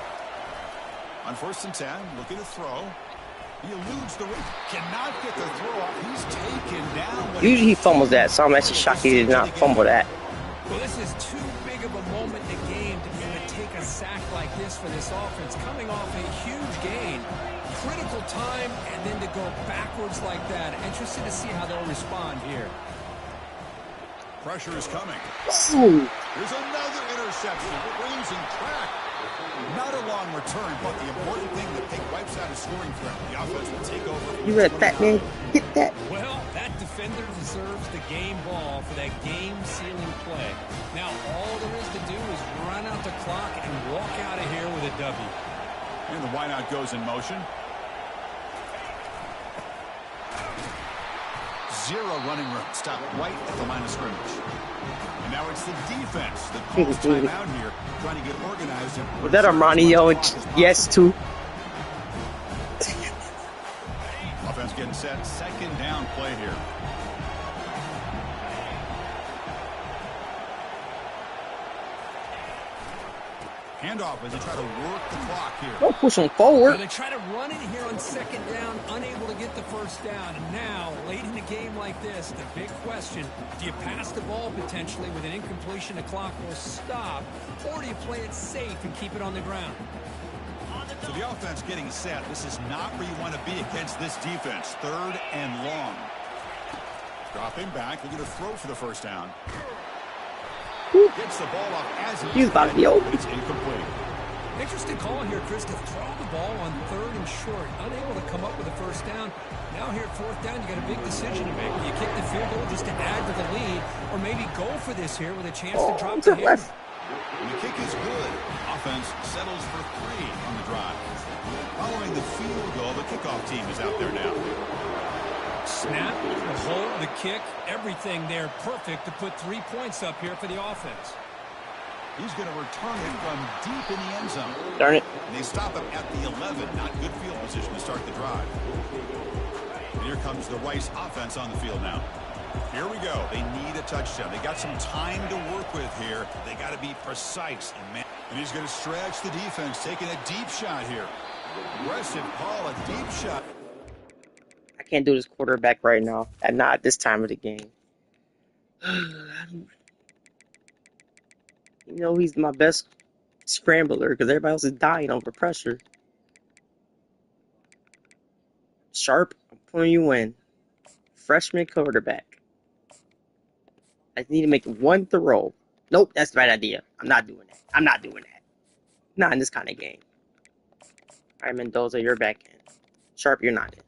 On first and 10, looking to throw. He eludes the reach. Cannot get the throw off. He's taken down. Usually he fumbles that, so I'm actually shocked he did not fumble that. Well, this is too big of a moment in the game to be able to take a sack like this for this offense. Coming off a huge gain, critical time, and then to go backwards like that. Interested to see how they'll respond here. Pressure is coming. Ooh. There's another interception. Losing track. Not a long return, but the important thing, the pick wipes out a scoring threat. The offense will take over. You read that, man? Hit that. Well, that defender deserves the game ball for that game-sealing play. Now, all there is to do is run out the clock and walk out of here with a W. And the wideout goes in motion. Zero running room. Stop right at the line of scrimmage. And now it's the defense that calls timeout here, trying to get organized. Was that Armani yelling yes to? Offense getting set. Second down play here. Handoff as they try to work the clock here. Don't push them forward. They try to run it here on second down, unable to get the first down. And now, late in the game like this, the big question, do you pass the ball potentially with an incompletion, the clock will stop, or do you play it safe and keep it on the ground? So the offense getting set. This is not where you want to be against this defense. Third and long. Dropping back. We're going to throw for the first down. Gets the ball off as he's about to be open. It's incomplete. Interesting call here, Chris, to throw the ball on third and short. Unable to come up with a first down. Now here at fourth down, you got a big decision to make. Do you kick the field goal just to add to the lead, or maybe go for this here with a chance to drop the hammer? And the kick is good. Offense settles for 3 on the drive. Following the field goal, the kickoff team is out there now. Snap, the hold, the kick, everything there perfect to put 3 points up here for the offense. He's going to return it from deep in the end zone. Darn it. And they stop him at the 11. Not good field position to start the drive. And here comes the Rice offense on the field now. Here we go. They need a touchdown. They got some time to work with here. They got to be precise. And he's going to stretch the defense, taking a deep shot here. Aggressive call, a deep shot. I can't do this quarterback right now. And not at this time of the game. You know, he's my best scrambler because everybody else is dying over pressure. Sharp, I'm pulling you in. Freshman quarterback. I need to make one throw. Nope, that's the right idea. I'm not doing that. I'm not doing that. Not in this kind of game. All right, Mendoza, you're back in. Sharp, you're not in.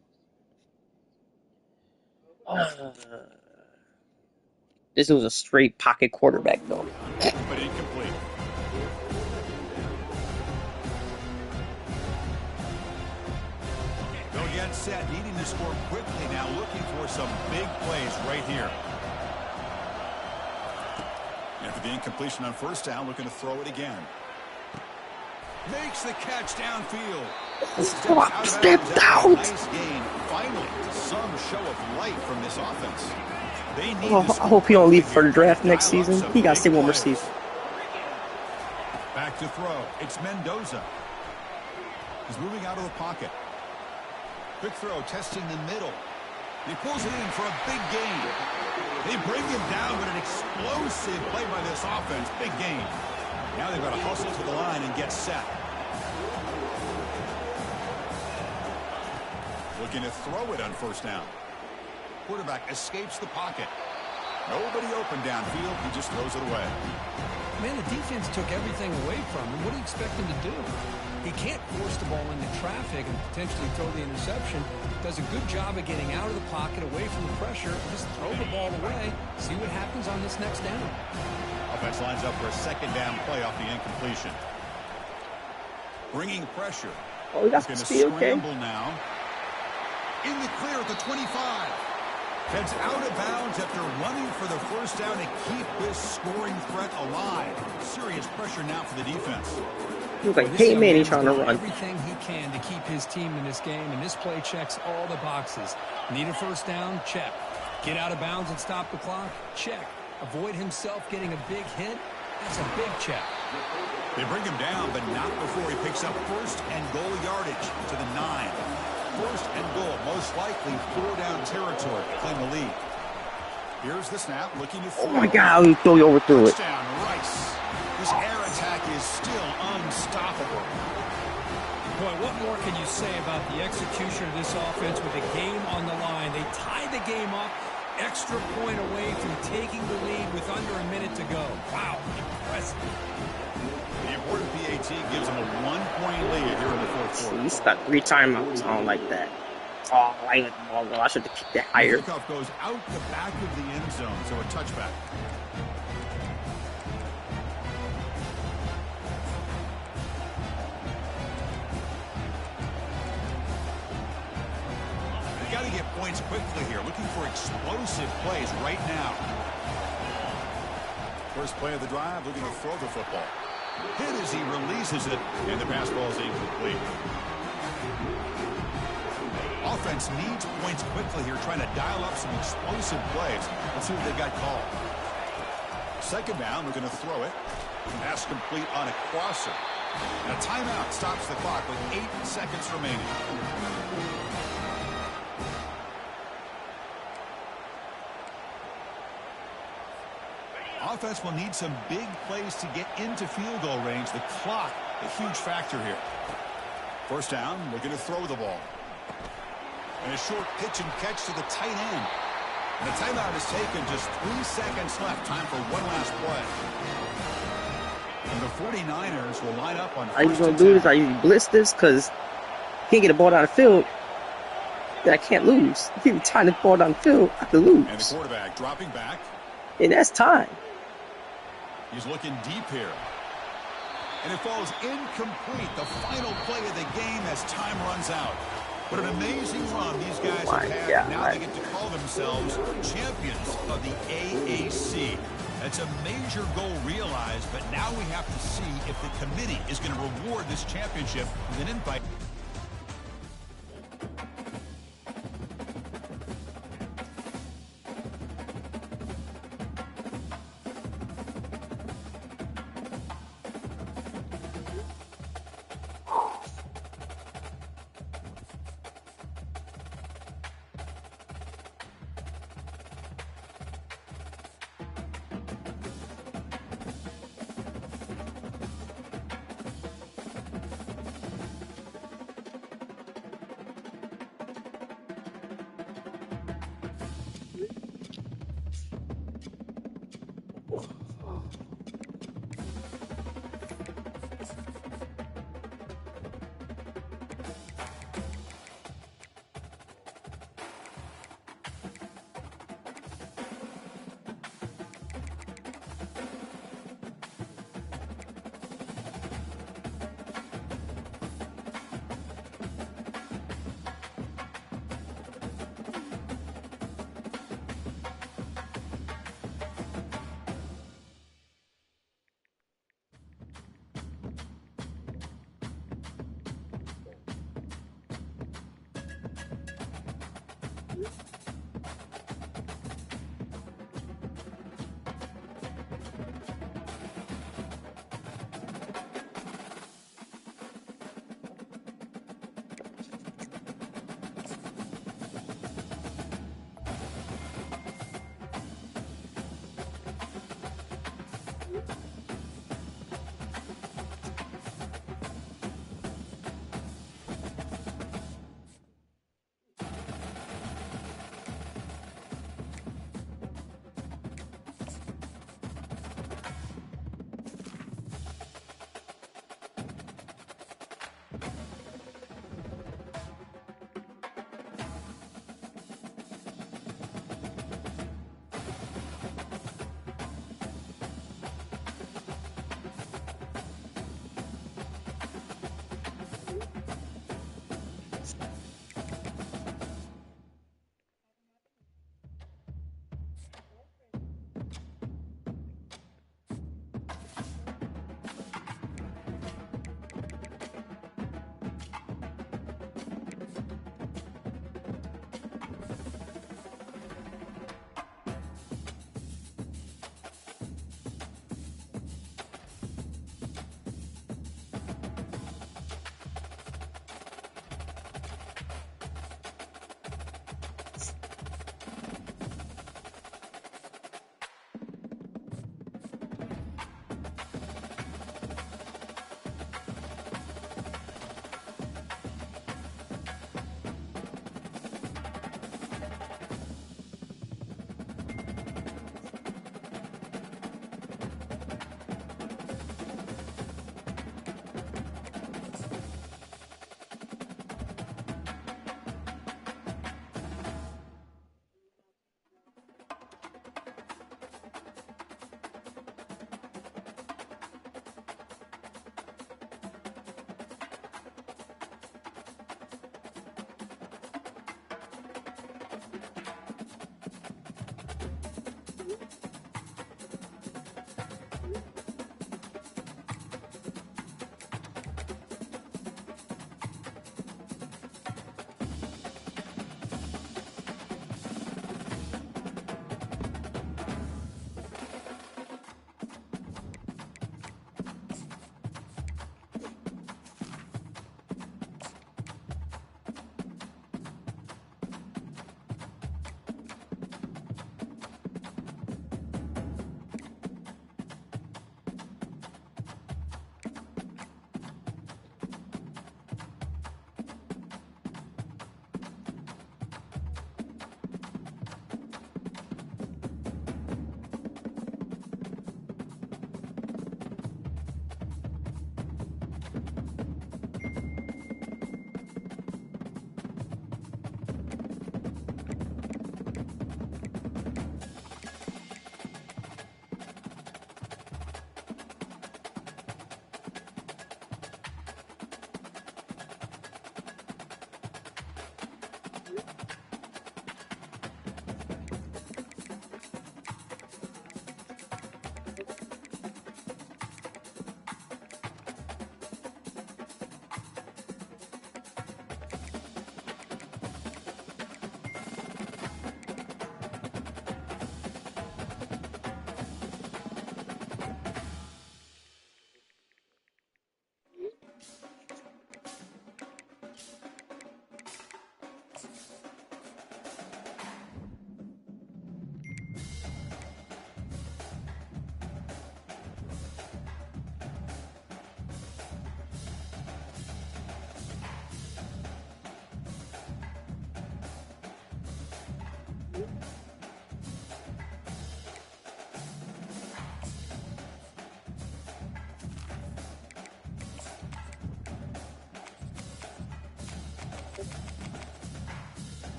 This was a straight pocket quarterback, though. But incomplete. They'll get set, needing to score quickly now, looking for some big plays right here. After the incompletion on first down, looking to throw it again. Makes the catch downfield. Stepped out. Nice gain. Finally, some show of light from this offense. They need I hope he don't leave for the draft next season. He got to stay one more season. Back to throw. It's Mendoza. He's moving out of the pocket. Quick throw, testing the middle. He pulls it in for a big gain. They bring him down, but an explosive play by this offense. Big gain. Now they've got to hustle to the line and get set. Looking to throw it on first down. Quarterback escapes the pocket. Nobody open downfield. He just throws it away. Man, the defense took everything away from him. What do you expect him to do? He can't force the ball into traffic and potentially throw the interception. Does a good job of getting out of the pocket, away from the pressure. Just throw the ball away. See what happens on this next down. Offense lines up for a second down play off the incompletion. Bringing pressure. Oh, that's going to be okay. Now. In the clear at the 25. Heads out of bounds after running for the first down to keep this scoring threat alive. Serious pressure now for the defense. Looks like Peyton Manning trying to run. Everything he can to keep his team in this game, and this play checks all the boxes. Need a first down? Check. Get out of bounds and stop the clock? Check. Avoid himself getting a big hit? That's a big check. They bring him down, but not before he picks up first and goal yardage to the 9. First and goal, most likely 4-down territory, claim the lead. Here's the snap, looking to throw. Oh my God, we throw you over through it. Touchdown, Rice. This air attack is still unstoppable. Boy, what more can you say about the execution of this offense with the game on the line? They tied the game up, extra point away from taking the lead with under a minute to go. Wow, impressive. The important PAT penalty gives them a 1-point lead here in the fourth quarter. He's got 3 timeouts. I don't like that. Oh, I let the ball go. I should have kicked that higher. The kickoff goes out the back of the end zone, so a touchback. They got to get points quickly here. Looking for explosive plays right now. First play of the drive, looking to throw the football. Hit as he releases it, and the pass ball is incomplete. Offense needs points quickly here, trying to dial up some explosive plays. Let's see what they've got called. Second down, we're going to throw it. Pass complete on a crosser. And a timeout stops the clock with 8 seconds remaining. Offense will need some big plays to get into field goal range. The clock, a huge factor here. First down, we're going to throw the ball. And a short pitch and catch to the tight end. And the timeout is taken. Just 3 seconds left. Time for one last play. And the 49ers will line up on first Are you going to do this? Are you blitz this? Because you can't get a ball down the field. Then I can't lose. If you tie the ball down the field, I can lose. And the quarterback dropping back. And that's time. He's looking deep here. And it falls incomplete. The final play of the game as time runs out. What an amazing run these guys have had. Now they get to call themselves champions of the AAC. That's a major goal realized, but now we have to see if the committee is going to reward this championship with an invite.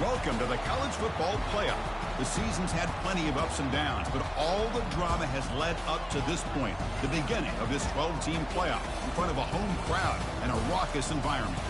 Welcome to the college football playoff. The season's had plenty of ups and downs, but all the drama has led up to this point, the beginning of this 12-team playoff in front of a home crowd and a raucous environment.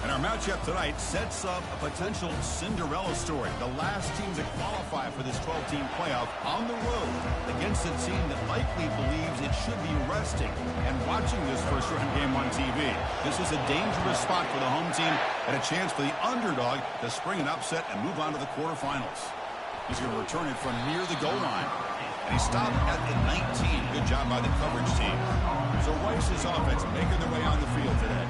And our matchup tonight sets up a potential Cinderella story. The last team to qualify for this 12-team playoff on the road against a team that likely believes it should be resting and watching this first-round game on TV. This is a dangerous spot for the home team and a chance for the underdog to spring an upset and move on to the quarterfinals. He's going to return it from near the goal line. And he stopped at the 19. Good job by the coverage team. So Rice's offense making their way on the field today.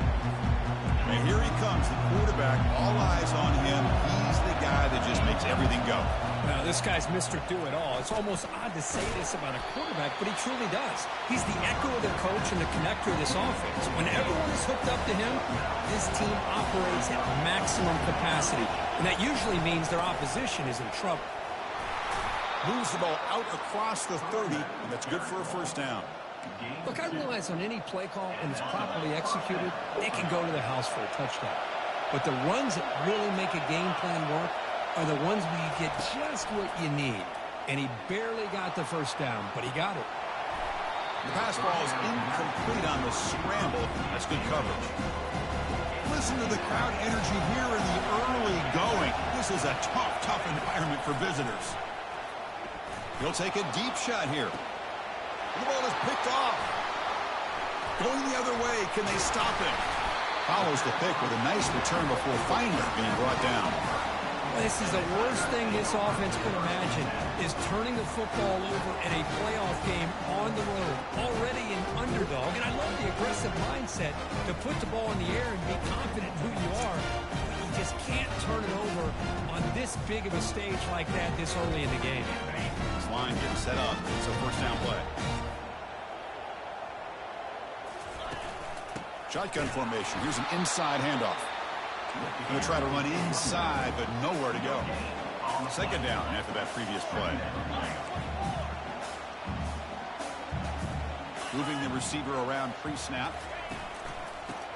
And here he comes, the quarterback, all eyes on him. He's the guy that just makes everything go. Now, this guy's Mr. Do-It-All. It's almost odd to say this about a quarterback, but he truly does. He's the echo of the coach and the connector of this offense. When everyone is hooked up to him, this team operates at maximum capacity, and that usually means their opposition is in trouble. Moves the ball out across the 30, and that's good for a first down. Look, I realize on any play call, when it's properly executed, it can go to the house for a touchdown. But the runs that really make a game plan work are the ones where you get just what you need. And he barely got the first down, but he got it. The pass ball is incomplete on the scramble. That's good coverage. Listen to the crowd energy here in the early going. This is a tough environment for visitors. He'll take a deep shot here. The ball is picked off. Going the other way. Can they stop him? Follows the pick with a nice return before finally being brought down. This is the worst thing this offense could imagine, is turning the football over in a playoff game on the road. Already an underdog, and I love the aggressive mindset to put the ball in the air and be confident in who you are. But you just can't turn it over on this big of a stage like that this early in the game. This line getting set up. It's a first down play. Shotgun formation. Here's an inside handoff. Going to try to run inside, but nowhere to go. Second down after that previous play. Moving the receiver around pre-snap.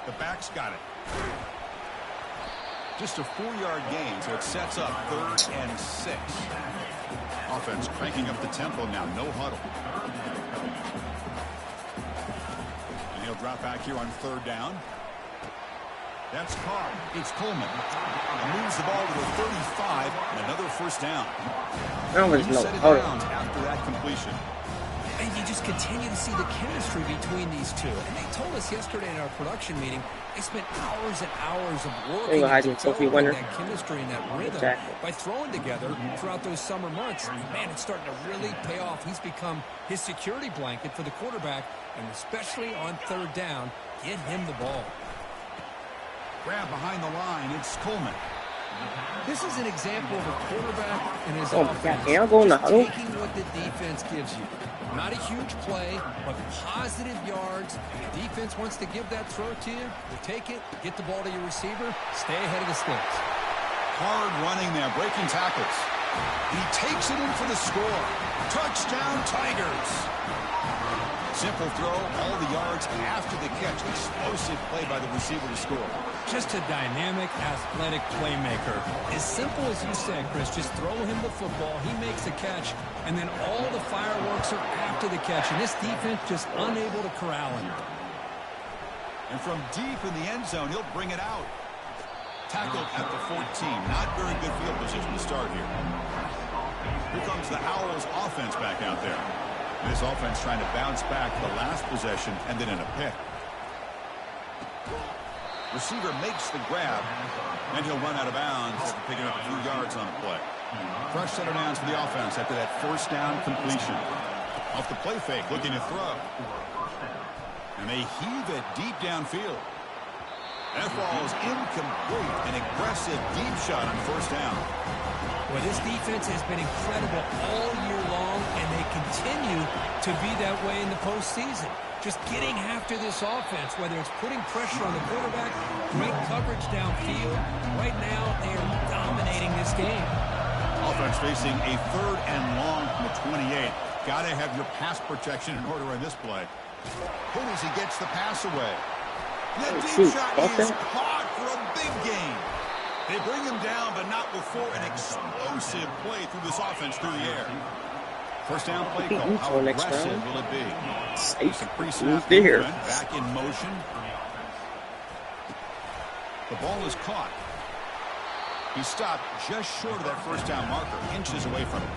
The back's got it. Just a 4-yard gain, so it sets up 3rd and 6. Offense cranking up the tempo now. No huddle. And he'll drop back here on 3rd down. That's Carr. It's Coleman. And moves the ball to the 35 and another first down. There's no huddle after that completion. And you just continue to see the chemistry between these two. And they told us yesterday in our production meeting, they spent hours and hours of working that chemistry and that rhythm by throwing together throughout those summer months. And man, it's starting to really pay off. He's become his security blanket for the quarterback, and especially on 3rd down, get him the ball. Grab behind the line. It's Coleman. This is an example of a quarterback and his offense taking what the defense gives you. Not a huge play, but positive yards. The defense wants to give that throw to you. You take it, get the ball to your receiver, stay ahead of the sticks. Hard running there, breaking tackles. He takes it in for the score. Touchdown, Tigers. Simple throw, all the yards after the catch. Explosive play by the receiver to score. Just a dynamic, athletic playmaker. As simple as you said, Chris, just throw him the football, he makes the catch, and then all the fireworks are after the catch. And this defense just unable to corral him. And from deep in the end zone, he'll bring it out. Tackled at the 14. Not very good field position to start here. Here comes the Owls offense back out there. This offense trying to bounce back the last possession and then in a pick. Receiver makes the grab, and he'll run out of bounds after picking up a few yards on the play. Fresh set of downs for the offense after that first down completion. Off the play fake, looking to throw. And they heave it deep downfield. That ball is incomplete. An aggressive deep shot on first down. Well, this defense has been incredible all year long, and they continue to be that way in the postseason. Just getting after this offense, whether it's putting pressure on the quarterback, great coverage downfield. Right now, they are dominating this game. Offense facing a 3rd and long from the 28. Got to have your pass protection in order in this play. As he gets the pass away. That deep shot is caught for a big gain. They bring him down, but not before an explosive play through this offense through the air. First down play call. How aggressive will it be? Safe. Pre-snap there. Back in motion. The ball is caught. He stopped just short of that first down marker, inches away from it.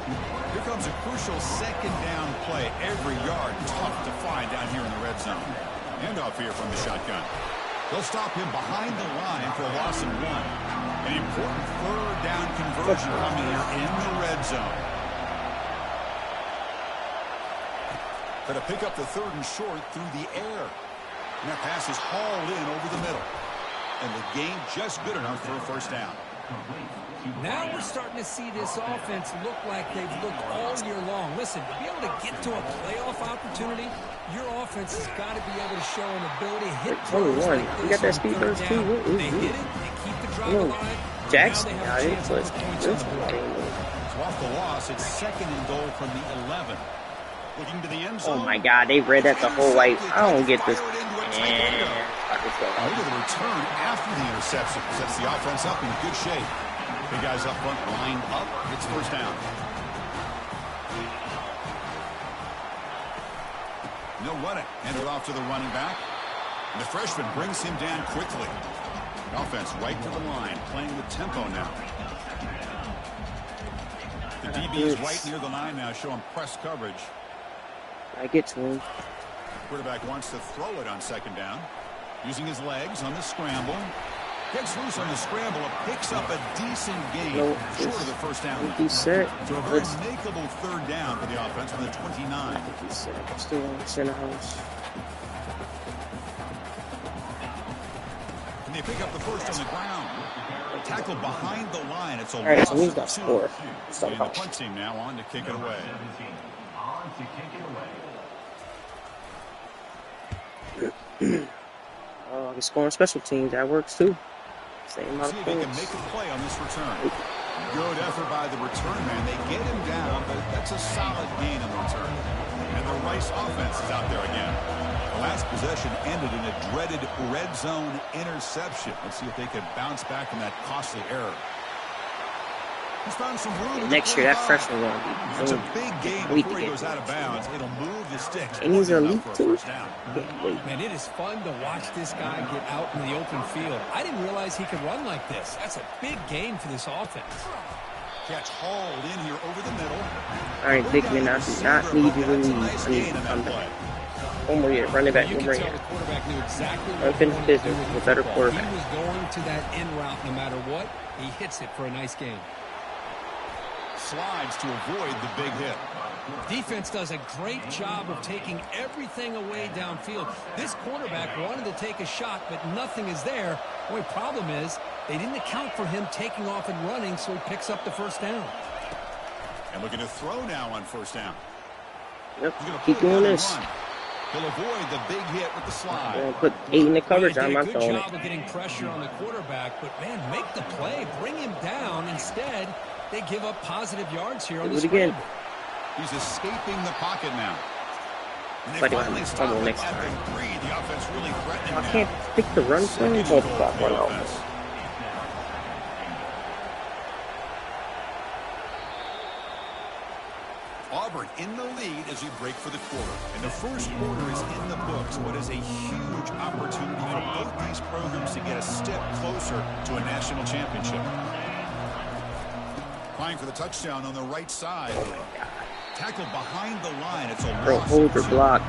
Here comes a crucial second down play. Every yard tough to find down here in the red zone. Handoff here from the shotgun. They'll stop him behind the line for a loss of 1. An important third down conversion coming here in the red zone. Got to pick up the 3rd and short through the air. And that pass is hauled in over the middle. And the gain just good enough for a first down. Now we're starting to see this offense look like they've looked all year long. Listen, to be able to get to a playoff opportunity, your offense has got to be able to show an ability to hit throws like this. You got that speed burst too. They hit it, they keep the drive alive. Jackson, now they have a chance to put points on the board. So off the loss, it's 2nd and goal from the 11. Looking to the end zone. Oh my God, they read that the whole way. I don't get this. Look at the return after the interception. Sets the offense up in good shape. Big guys up front, lined up. It's first down. No running. Handed off to the running back. And the freshman brings him down quickly. The offense right to the line, playing with tempo now. The DB is right near the line now, showing press coverage. I get to him. Quarterback wants to throw it on 2nd down. Using his legs on the scramble. Gets loose on the scramble and picks up a decent gain. Short of the first down. So a very makeable 3rd down for the offense from the 29. Still on center house. And they pick up the first on the ground. Tackle behind the line. It's a Alright, loss so we've of got 2. score. And the punt team now on to kick it away. I can score on special teams. That works too. Same amount of See if he can points. make a play on this return. Good effort by the return man. They get him down, but that's a solid gain on the return. And the Rice offense is out there again. The last possession ended in a dreaded red zone interception. Let's see if they can bounce back from that costly error. He's found some room. Next year, that freshman will It's be a big game before he goes out of bounds. It'll move the sticks. And he's elite too. Man, it is fun to watch this guy get out in the open field. I didn't realize he could run like this. That's a big game for this offense. Catch hauled in here over the middle. All right, big men, I do not need you to leave. I need to come back. One more year, run it back, one more year. Unfinished business with a better quarterback. He was going to that in route no matter what. He hits it for a nice game. Slides to avoid the big hit. Defense does a great job of taking everything away downfield. This quarterback wanted to take a shot, but nothing is there. The only problem is they didn't account for him taking off and running, so he picks up the first down. And looking to throw now on first down. Yep, keep doing this. He'll avoid the big hit with the slide. I'm gonna put 8 in the coverage. I'm not throwing it. Good job of getting pressure on the quarterback, but man, make the play, bring him down. Instead, they give up positive yards here on the scramble. He's escaping the pocket now. And they But finally stop him next at time. the 3. The offense really threatening I now. can't pick the run from Second both goal clock for the run out. offense. Auburn in the lead as we break for the quarter. And the first quarter is in the books. What is a huge opportunity for both these programs to get a step closer to a national championship. Applying for the touchdown on the right side. Tackle behind the line. It's a loss. Hold your block.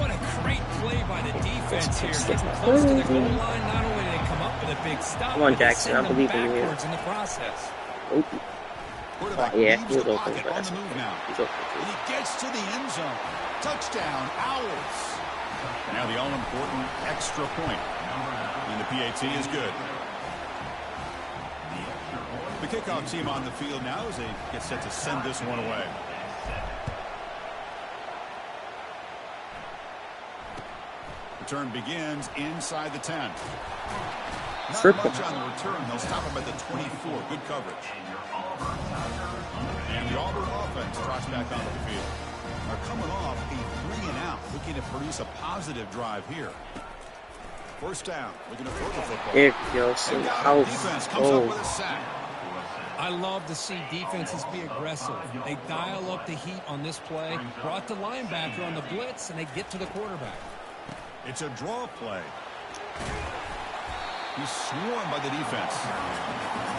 What a great play by the defense here. Getting close to the goal line, not only did they come up with a big stop, Come on, but they Jackson, send I them believe in you. backwards in the process. Quarterback Yeah, leaves he was the open, pocket but on that's the move okay. now. He's open. And he gets to the end zone. Touchdown, Owls. Now the all-important extra point. And the PAT is good. The kickoff team on the field now as they get set to send this one away. Return begins inside the 10. Not much on the return. They'll stop him at the 24. Good coverage. And the Auburn offense drops back onto the field. They're coming off a 3-and-out, looking to produce a positive drive here. First down, looking to throw the football. There you go. So Defense comes up with a sack. I love to see defenses be aggressive. They dial up the heat on this play, brought the linebacker on the blitz, and they get to the quarterback. It's a draw play. He's swarmed by the defense.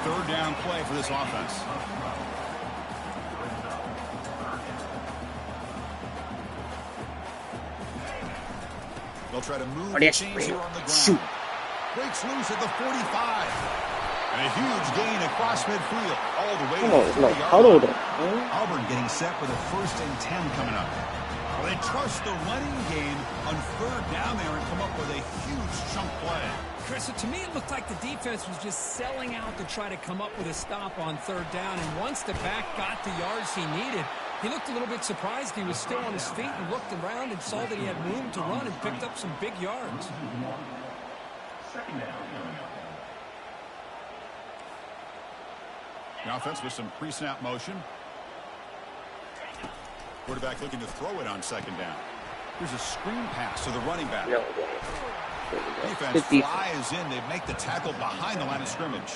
Third down play for this offense. They'll try to move the chains here on the ground. Shoot. Breaks loose at the 45. And a huge gain across midfield. All the way to the 30-yard line. Auburn getting set for the 1st and 10 coming up. Well, they trust the running game on third down there and come up with a huge chunk play. Chris, to me, it looked like the defense was just selling out to try to come up with a stop on third down. And once the back got the yards he needed, he looked a little bit surprised. He was still on his feet and looked around and saw that he had room to run and picked up some big yards. The offense with some pre-snap motion. Quarterback looking to throw it on second down. Here's a screen pass to the running back. No. Defense flies in. They make the tackle behind the line of scrimmage.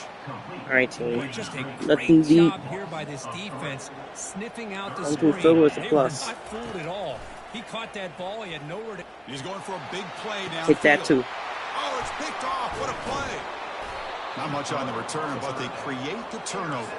All right, team. Just a Nothing great deep. job here by this defense, sniffing out the I'm screen. too filled with a They plus. were not fooled at all. He caught that ball. He had nowhere to... He's going for a big play downfield. Take that too. Oh, it's picked off. What a play. Not much on the return, but they create the turnover.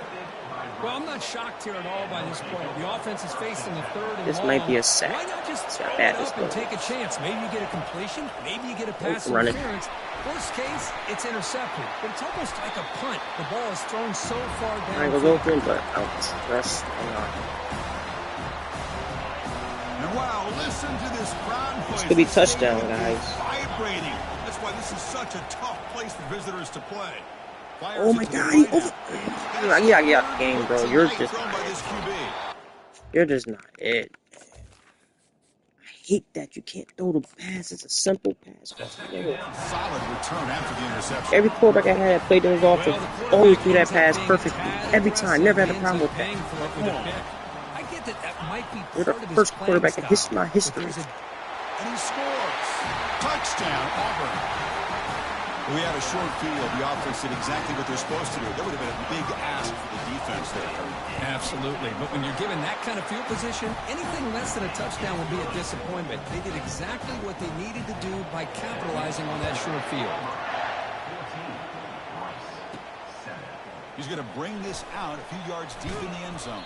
Well, I'm not shocked here at all by this play. The offense is facing the third and This long. might be a sack. Why not just throw bad it this up and play. take a chance? Maybe you get a completion. Maybe you get a pass Run it. interference. Worst case, it's intercepted. But it's almost like a punt. The ball is thrown so far down. Triangle's open, but I'll trust and And wow, listen to this crowd noise. This could be The touchdown, stadium guys. is vibrating. That's why this is such a tough place for visitors to play. Fires Oh my it to the God, he right over. Yeah, game, bro. You're just thrown by not this it. QB. You're just not it. I hate that you can't throw the pass. It's a simple pass. Nigga. Solid return after the interception. Every quarterback I had played in his offense always threw that pass perfectly. Every time. Never had a problem with that. Come on. I get that might be You're the part of his first playing quarterback in style, my but history. there's a And he scores. Touchdown, Auburn. We had a short field. The offense did exactly what they're supposed to do. That would have been a big ask for the defense there. Absolutely. But when you're given that kind of field position, anything less than a touchdown will be a disappointment. They did exactly what they needed to do by capitalizing on that short field. He's going to bring this out a few yards deep in the end zone.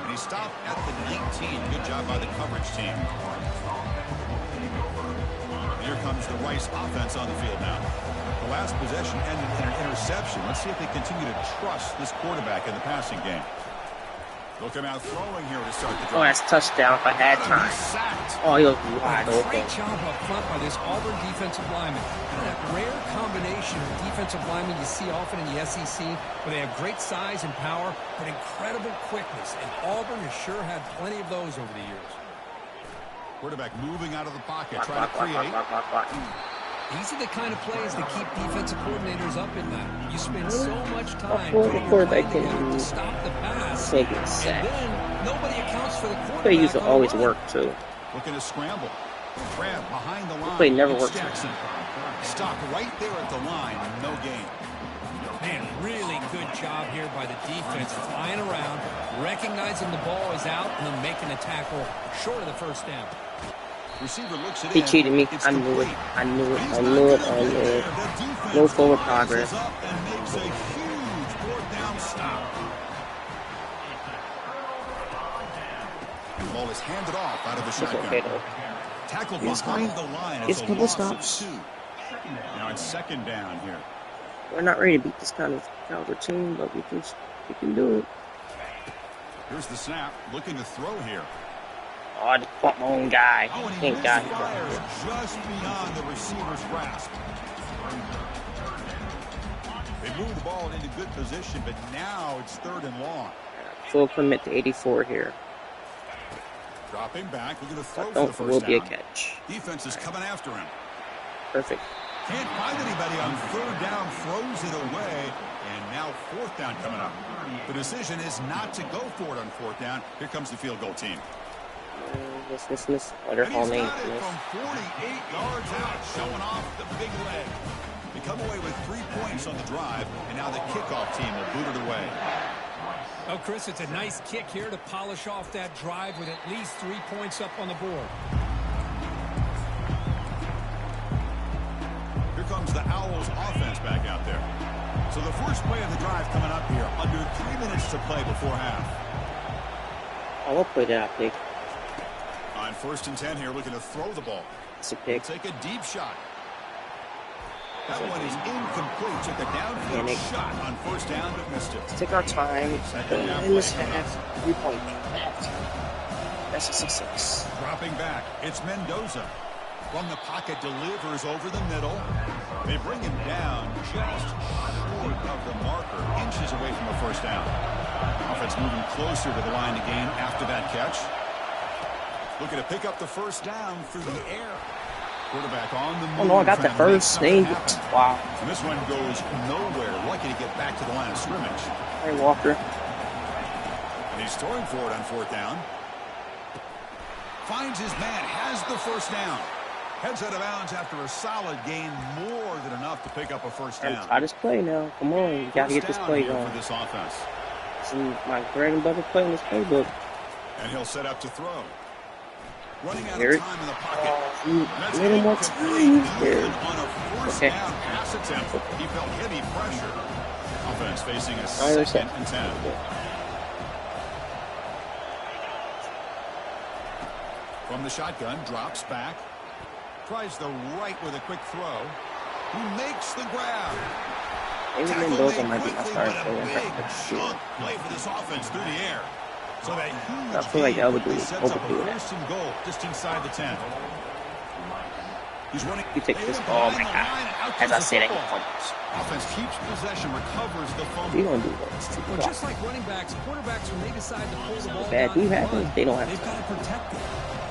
And he stopped at the 19. Good job by the coverage team. Here comes the Rice offense on the field now. The last possession ended in an interception. Let's see if they continue to trust this quarterback in the passing game. They'll come out throwing here to start the drive. Oh, that's touchdown if I had time. He's sacked. Oh, he was wide open. Great job up front by this Auburn defensive lineman. That rare combination of defensive linemen you see often in the SEC, where they have great size and power, but incredible quickness. And Auburn has sure had plenty of those over the years. Quarterback moving out of the pocket, Block, trying to block, block, create. block, block, block. These are the kind of plays that keep defensive coordinators up at night. You spend so much time Well, the putting your quarterback plan can together to stop the pass, take a and sack. then nobody accounts for the quarterback. They used to on the always run. work too. Looking to scramble. Grab behind the line. play never It's works. Jackson. Stop right there at the line. No gain. Man, really good job here by the defense, flying around, recognizing the ball is out, and then making the tackle short of the first down. Receiver looks it He in. cheated me. It's I knew it. complete. I knew it. He's I not knew it. gonna I get knew there. it. The defense No forward rises progress. up and makes a huge fourth down stop. The ball is handed off out of the It's shotgun. okay though. Tackled It's behind fine. the line. It's It's a a couple loss stops. of 2. Now it's second down here. We're not ready to beat this kind of caliber team, but we can do it. Here's the snap. Looking to throw here. Oh, I just bumped my own guy. Oh, and he Thank God he misfires dropped it. just beyond the receiver's grasp. They move the ball into good position, but now it's third and long. Full commit to 84 here. Dropping back, looking to throw for the Don't first will down. be a catch. Defense is coming after him. Perfect. Can't find anybody on third down, throws it away, and now fourth down coming up. The decision is not to go for it on fourth down. Here comes the field goal team. Miss. Oh, they're And all he's names. got it from 48 yards out, showing off the big leg. They come away with 3 points on the drive, and now the kickoff team will boot it away. Oh, Chris, it's a nice kick here to polish off that drive with at least 3 points up on the board. Here comes the Owls offense back out there. So the first play of the drive coming up here, under 3 minutes to play before half. Oh, we'll play that, I think. On 1st and 10 here, looking to throw the ball. It's a pick. Take a deep shot. That one is incomplete. Took a downfield shot on 1st down, but missed it. Let's take our time. In this half, 3 point. That's a success. Dropping back, it's Mendoza. From the pocket, delivers over the middle. They bring him down just short of the marker, inches away from a 1st down. Offense moving closer to the line to gain after that catch. Looking to pick up the 1st down through the air. Quarterback on the move. Oh no, I got the first thing. Wow. And this one goes nowhere. Lucky to get back to the line of scrimmage. Hey, Walker. And he's throwing for it on 4th down. Finds his man, has the 1st down. Heads out of bounds after a solid gain, more than enough to pick up a 1st down. Try this play now. Come on, you gotta get this play going. For this offense. This is my bread and butter play in this playbook. And he'll set up to throw. Running out Here. of time in the pocket. A little more time here. On a 1st down pass attempt. He felt heavy pressure. Offense facing a 2nd and 10. From the shotgun, drops back. Tries the right with a quick throw. He makes the grab. Maybe Mendoza might be my starting player. Play for this offense through the air. So that huge I feel like that would be sets up a overdo it. 1st and goal just inside the 10. He's running. You take this. Oh my God. As I said, I can punch. Offense keeps possession, recovers the fumble. We don't do that. Well, just like running backs, quarterbats, when they decide to pull the ball Bad do happens, they don't have they've to. got to protect it.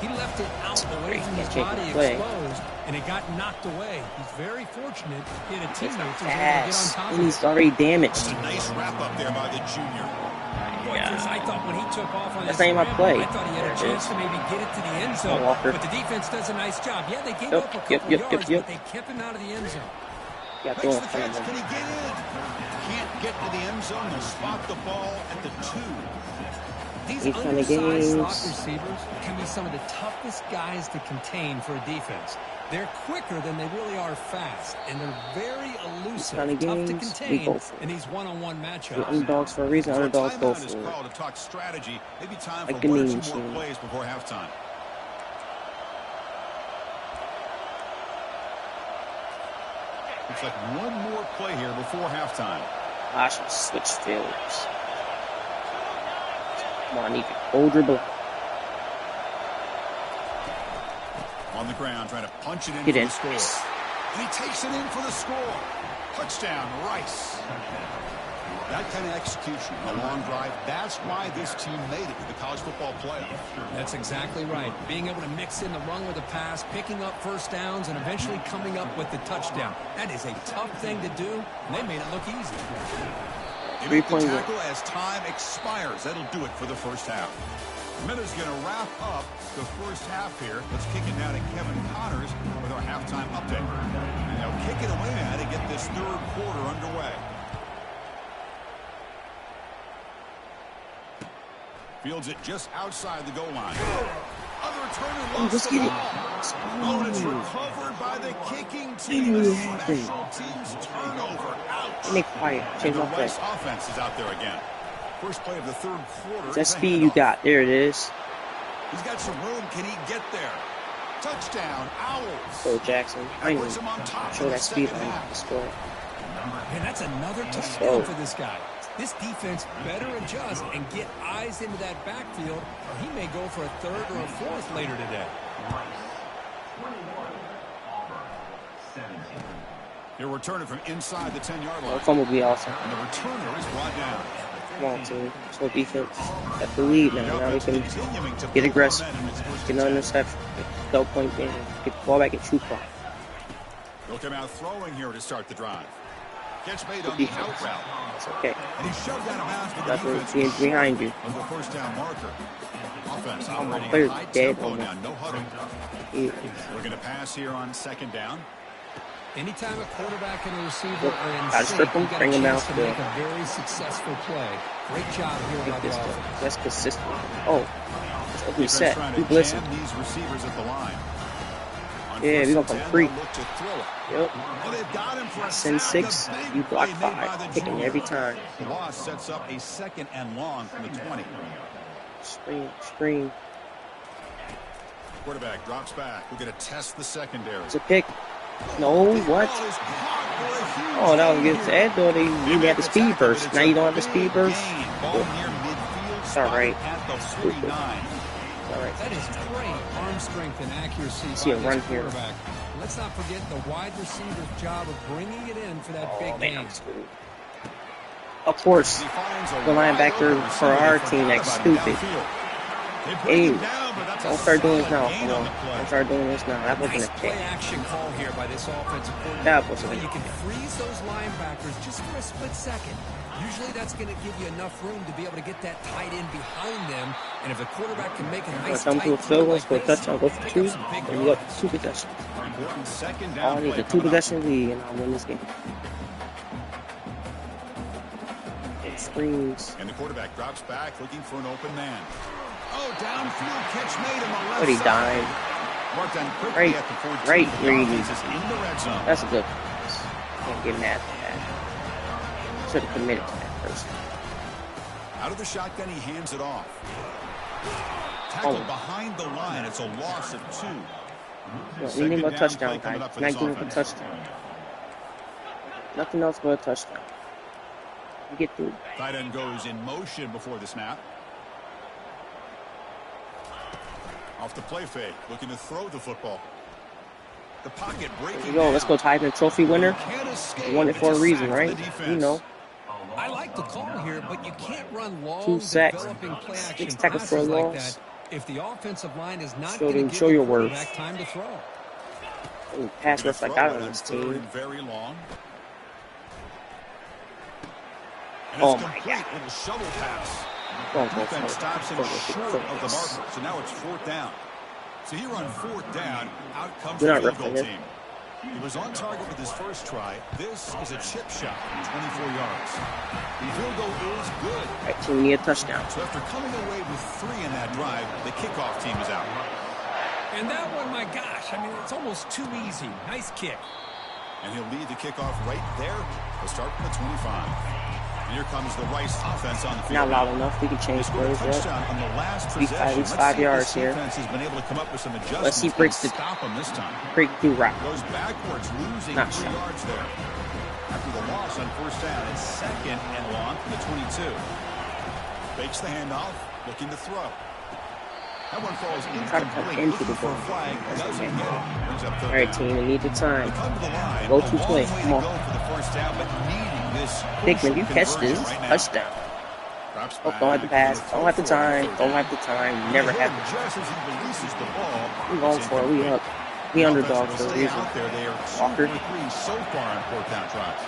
He left it out away from his Can't body change the play. exposed, and it got knocked away. He's very fortunate he had a It's teammate not who was able to get on fast. top And of he's it. already damaged. It's a nice wrap up there by the junior. Boy, Chris, I thought when he took off on That's this not even my scramble, play. I thought he had a There it chance is. to maybe get it to the end zone. Walker. But the defense does a nice job. Yeah, they gave Yep, up a yep, couple yep, yards, yep. but they kept him out of the end zone. Got Makes thrown the in front catch. of Can him. he get in? Can't get to the end zone. They'll spot the ball at the 2. These These kind of undersized slot games. receivers can be some of the toughest guys to contain for a defense. They're quicker than they really are fast, and they're very elusive, kind of tough to games, we contain go for it. in these one-on-one The matchups. underdogs for a reason. So a Underdogs go timeout is for it. called to talk strategy. Maybe time Like for the 1 or meme 2 more machine. plays before halftime. Looks like 1 more play here before halftime. I should switch fields. Come on, I need to hold your block. On the ground, trying to punch it in Get for in. the score. And he takes it in for the score. Touchdown, Rice. That kind of execution, a long drive, that's why this team made it to the college football playoff. That's exactly right. Being able to mix in the run with the pass, picking up 1st downs, and eventually coming up with the touchdown. That is a tough thing to do, and they made it look easy. They make the 3-point tackle as time expires. That'll do it for the first half. Minutes going to wrap up the first half here. Let's kick it down to Kevin Connors with our halftime update. And they'll kick it away now to get this 3rd quarter underway. Fields it just outside the goal line. Other returner lost just the get it. ball. Oh, and it's recovered by the kicking team. A special teams turnover. Ouch. Make quiet. Change The my play. Rice offense is out there again. First play of the 3rd quarter. That is a speed you handoff. got. There it is. He's got some room. Can he get there? Touchdown, Owls. So Jackson, I know. Puts him on top Show of the that speed second on half. the score. And that's another go. touchdown for this guy. This defense better adjust and get eyes into that backfield, or he may go for a 3rd or a 4th later today. He'll return it from inside the 10-yard Well, line. fun will be awesome. And the returner is brought down. Come on, team. So defense. Got the lead now. Now we can Continuing to get build aggressive. momentum in its first Get no attack. interception. Get 12-point game. Get the ball back at true clock. He'll come out throwing here to start the drive. Catch made on the Defense. out route. It's okay. And he shoved out of bounds with the That's what defense. team's behind you. On the first down marker. offense Oh, my operating at player's high dead tempo on now. me. No huddle. Yeah. We're going to pass here on second down. Anytime a quarterback and a receiver are in Gotta sync, strip him, you got bring a him chance out to to make a very successful play. Great job here by make the this stuff. offense. That's consistent. Oh, it's ugly Defense set. trying Keep to listening. jam these receivers at the line. On Yeah, first we and gonna come 10, free. they'll look to throw it. Yep. Oh, they've got him for a Send sack. 6, A big you block play made by 5. the Picking junior. every time. The loss sets up a 2nd and long from the 20. Screen. Quarterback drops back. We're going to test the secondary. It's a pick. No, what? Oh, that was good. I thought you had the speed burst. Now you don't have the speed burst. It's all right. Stupid. It's all right. That is great arm strength and accuracy See a by run this here. quarterback. Let's not forget the wide receiver's job of bringing it in for that Oh, big man, game. I'm screwed. Of course, the linebacker for our team that's stupid. Hey, don't start doing this now. Come on. Don't start doing this now. That wasn't Nice a play pick. action call here by this offensive coordinator. That wasn't Well, a you can pick. freeze those linebackers just for a split second. Usually that's going to give you enough room to be able to get that tight end behind them. And if the quarterback can make a nice Come to a tight field goal, like score a this, touchdown, go for pick 2, up some big and you up yards. 2 possessions. Important second All I down need play is a 2 coming up. possession lead, and I'll win this game. It screams. And the quarterback drops back looking for an open man. Oh, downfield catch made on the left But he side. died. Marked on quickly Right, at the 14. right The where he offense needs is in the red zone. That's a good pass. Can't get mad at that. Should have committed to that first. Out of the shotgun, he hands it off. Tackled Oh. behind the line. It's a loss of 2. Well, we need Second a down touchdown, play coming guys. up for Not this giving up a offense. touchdown. Nothing else but a touchdown. You get through. Tight end goes in motion before the snap. Off the play fake, looking to throw the football. The pocket breaking. There you go. Let's go Heisman Trophy winner. You won it for a reason, right? You know. I like the call here, but you can't run long, 2 sacks, developing play 6 action tackles for a passes like loss. that if the offensive line is not Show going to them- give show the your worth. quarterback time to throw. Ooh, pass rush like that on this team. Very long. Oh my God. Little shovel pass. Go Defense stops him short of the Focus. marker. So now it's 4th down. So here on 4th down, out comes We're the not field goal roughing it. team. He was on target with his first try. This is a chip shot from 24 yards. The field goal is good. All right, team, we need a touchdown. So after coming away with 3 in that drive, the kickoff team is out. And that one, my gosh, I mean, it's almost too easy. Nice kick. And he'll lead the kickoff right there. He'll start from the 25. And here comes the Rice offense on the field. Not loud enough. We can They change scored a plays up. touchdown on the last Least possession. least Let's 5 see if yards this here. defense has been able to come up with some adjustments. Let's see and breaks the stop them this time. break through route. Goes backwards, losing Not 3 shot. yards there. After the loss on first down, it's 2nd and long from the 22. Fakes the handoff, looking to throw. That one falls Try to come incomplete. into the Looking for a ball. flag, doesn't get it. Brings up 3rd All right, down. team, we need the time. They come to the line. Go a to long play. way Come on. to go for the first down, but needing this Hickman, you crucial catch this. conversion right now. Touchdown. Drops Oh, back, don't have the pass. looking to Don't have the throw for time. it. Don't have the time. Never Hit have him the just as he releases the ball. We going for it. We up. We underdogs for a Stay reason. out there. They are 2 Walker. for 3 so far on 4th down tries.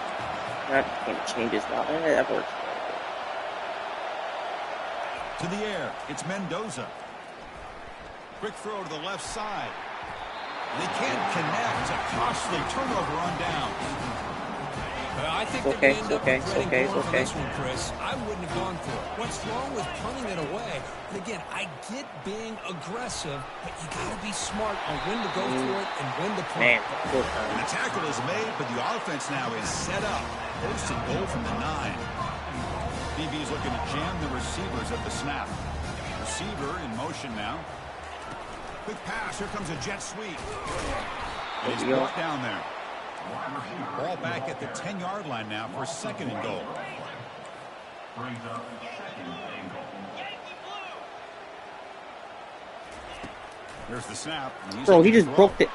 That can't change this now. That works. To the air, it's Mendoza. Quick throw to the left side. They can't connect. A costly turnover on downs. I think It's they're okay, going to end up it's okay, regretting it's going for okay. this one, Chris. I wouldn't have gone for it. What's wrong with punting it away? But again, I get being aggressive, but you got to be smart on when to go for it and when to punt. Man, good And time. the tackle is made, but the offense now is set up. First and goal from the 9. DB's looking to jam the receivers at the snap. Receiver in motion now. Quick pass. Here comes a jet sweep. And he's There you go. brought down there. Ball back at the 10-yard line now for 2nd and goal. Here's the snap. And he's Bro, looking he to just throw. broke the.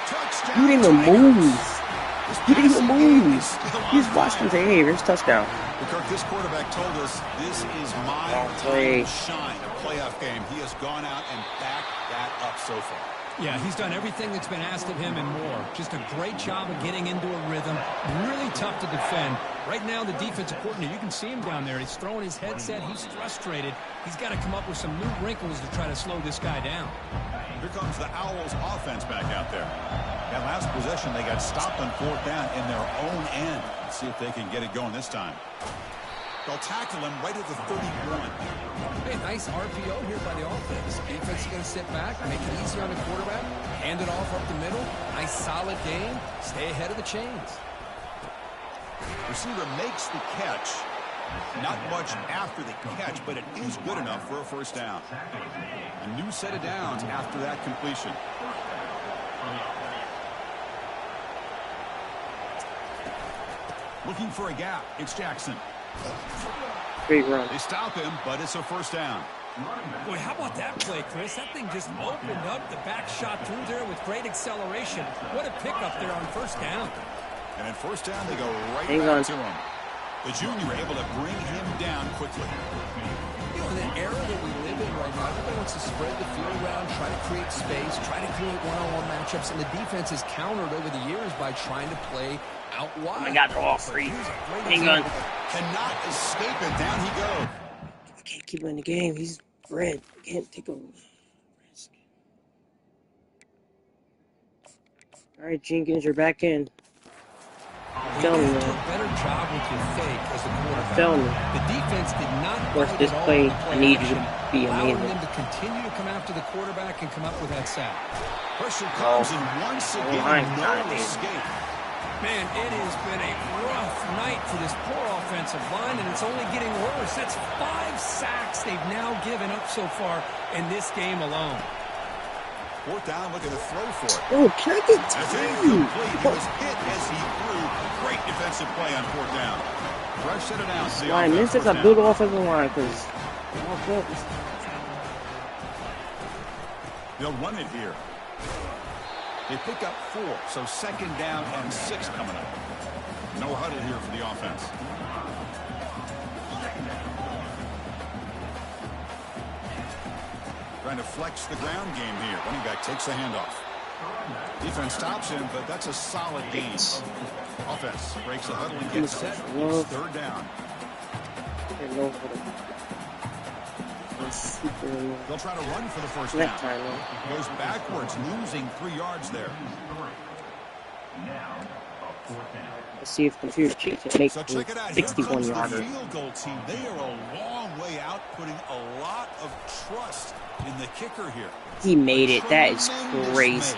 Touchdown, You didn't even Tigers. move. This You didn't passing even game move. is still You just on watched fire. him say, hey, here's touchdown. Well, Kirk, this quarterback told us this is my Don't time play. to shine, a playoff game. He has gone out and backed that up so far. Yeah, he's done everything that's been asked of him and more. Just a great job of getting into a rhythm. Really tough to defend. Right now, the defensive coordinator, you can see him down there. He's throwing his headset. He's frustrated. He's got to come up with some new wrinkles to try to slow this guy down. Here comes the Owls offense back out there. That last possession, they got stopped on 4th down in their own end. Let's see if they can get it going this time. They'll tackle him right at the 31. Hey, nice RPO here by the offense. Defense is going to sit back, make it easy on the quarterback, hand it off up the middle. Nice solid game. Stay ahead of the chains. Receiver makes the catch. Not much after the catch, but it is good enough for a first down. A new set of downs after that completion. Looking for a gap. It's Jackson. Great run. They stop him, but it's a first down. Boy, how about that play, Chris? That thing just opened up. The back shot through there with great acceleration. What a pickup there on first down. And at first down, they go right back to him. The junior able to bring him down quickly. You know, in the era that we live in right now, everybody wants to spread the field around, try to create space, try to create one-on-one matchups, and the defense has countered over the years by trying to play out wide. Oh my God, they're all free. Hang on. Cannot escape it. Down he goes. I can't keep him in the game. He's red. I can't take a risk. All right, Jenkins, you're back in. You have to do a better job with your fake as a quarterback. The defense did not. Of course, this play, I need you to be amazing. Allowing them to continue to come after the quarterback and come up with that sack. Pressure comes in once again. No escape. Man, it has been a rough night for this poor offensive line, and it's only getting worse. That's 5 sacks they've now given up so far in this game alone. 4th down, looking to throw for it. Oh, can I get That's incomplete. He was hit as he threw. Great defensive play on 4th down. Fresh set it down. This is a good offensive line because they'll run it here. They pick up 4, so 2nd down and 6 coming up. No huddle here for the offense. Trying to flex the ground game here. Running back takes the handoff. Defense stops him, but that's a solid gain. Offense breaks the huddle and gets set. It's 3rd down. They'll try to run for the first down. Goes backwards, losing 3 yards there. Let's see if computer cheats and makes so check it out. 61 yarder. The field goal team. They are a long way out, putting a lot of trust in the kicker here. He made it. That is crazy.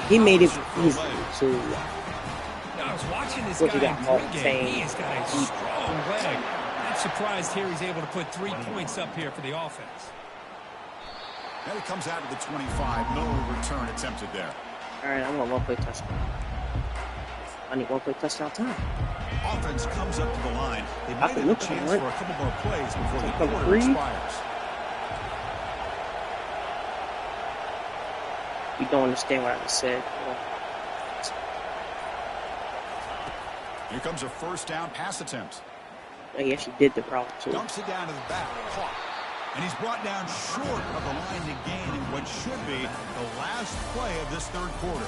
He made it easy. So I was watching this guy pregame. He has got a strong leg. I'm surprised here he's able to put 3 points up here for the offense. And it comes out to the 25. No return attempted there. All right, I'm going to one-play touchdown. I need one-play touchdown time. Offense comes up to the line. They might have a chance for a couple more plays before the quarter expires. You don't understand what I just said. Here comes a first down pass attempt. I actually did the route too. Dumps it down to the back. Caught. And he's brought down short of the line to gain in what should be the last play of this 3rd quarter.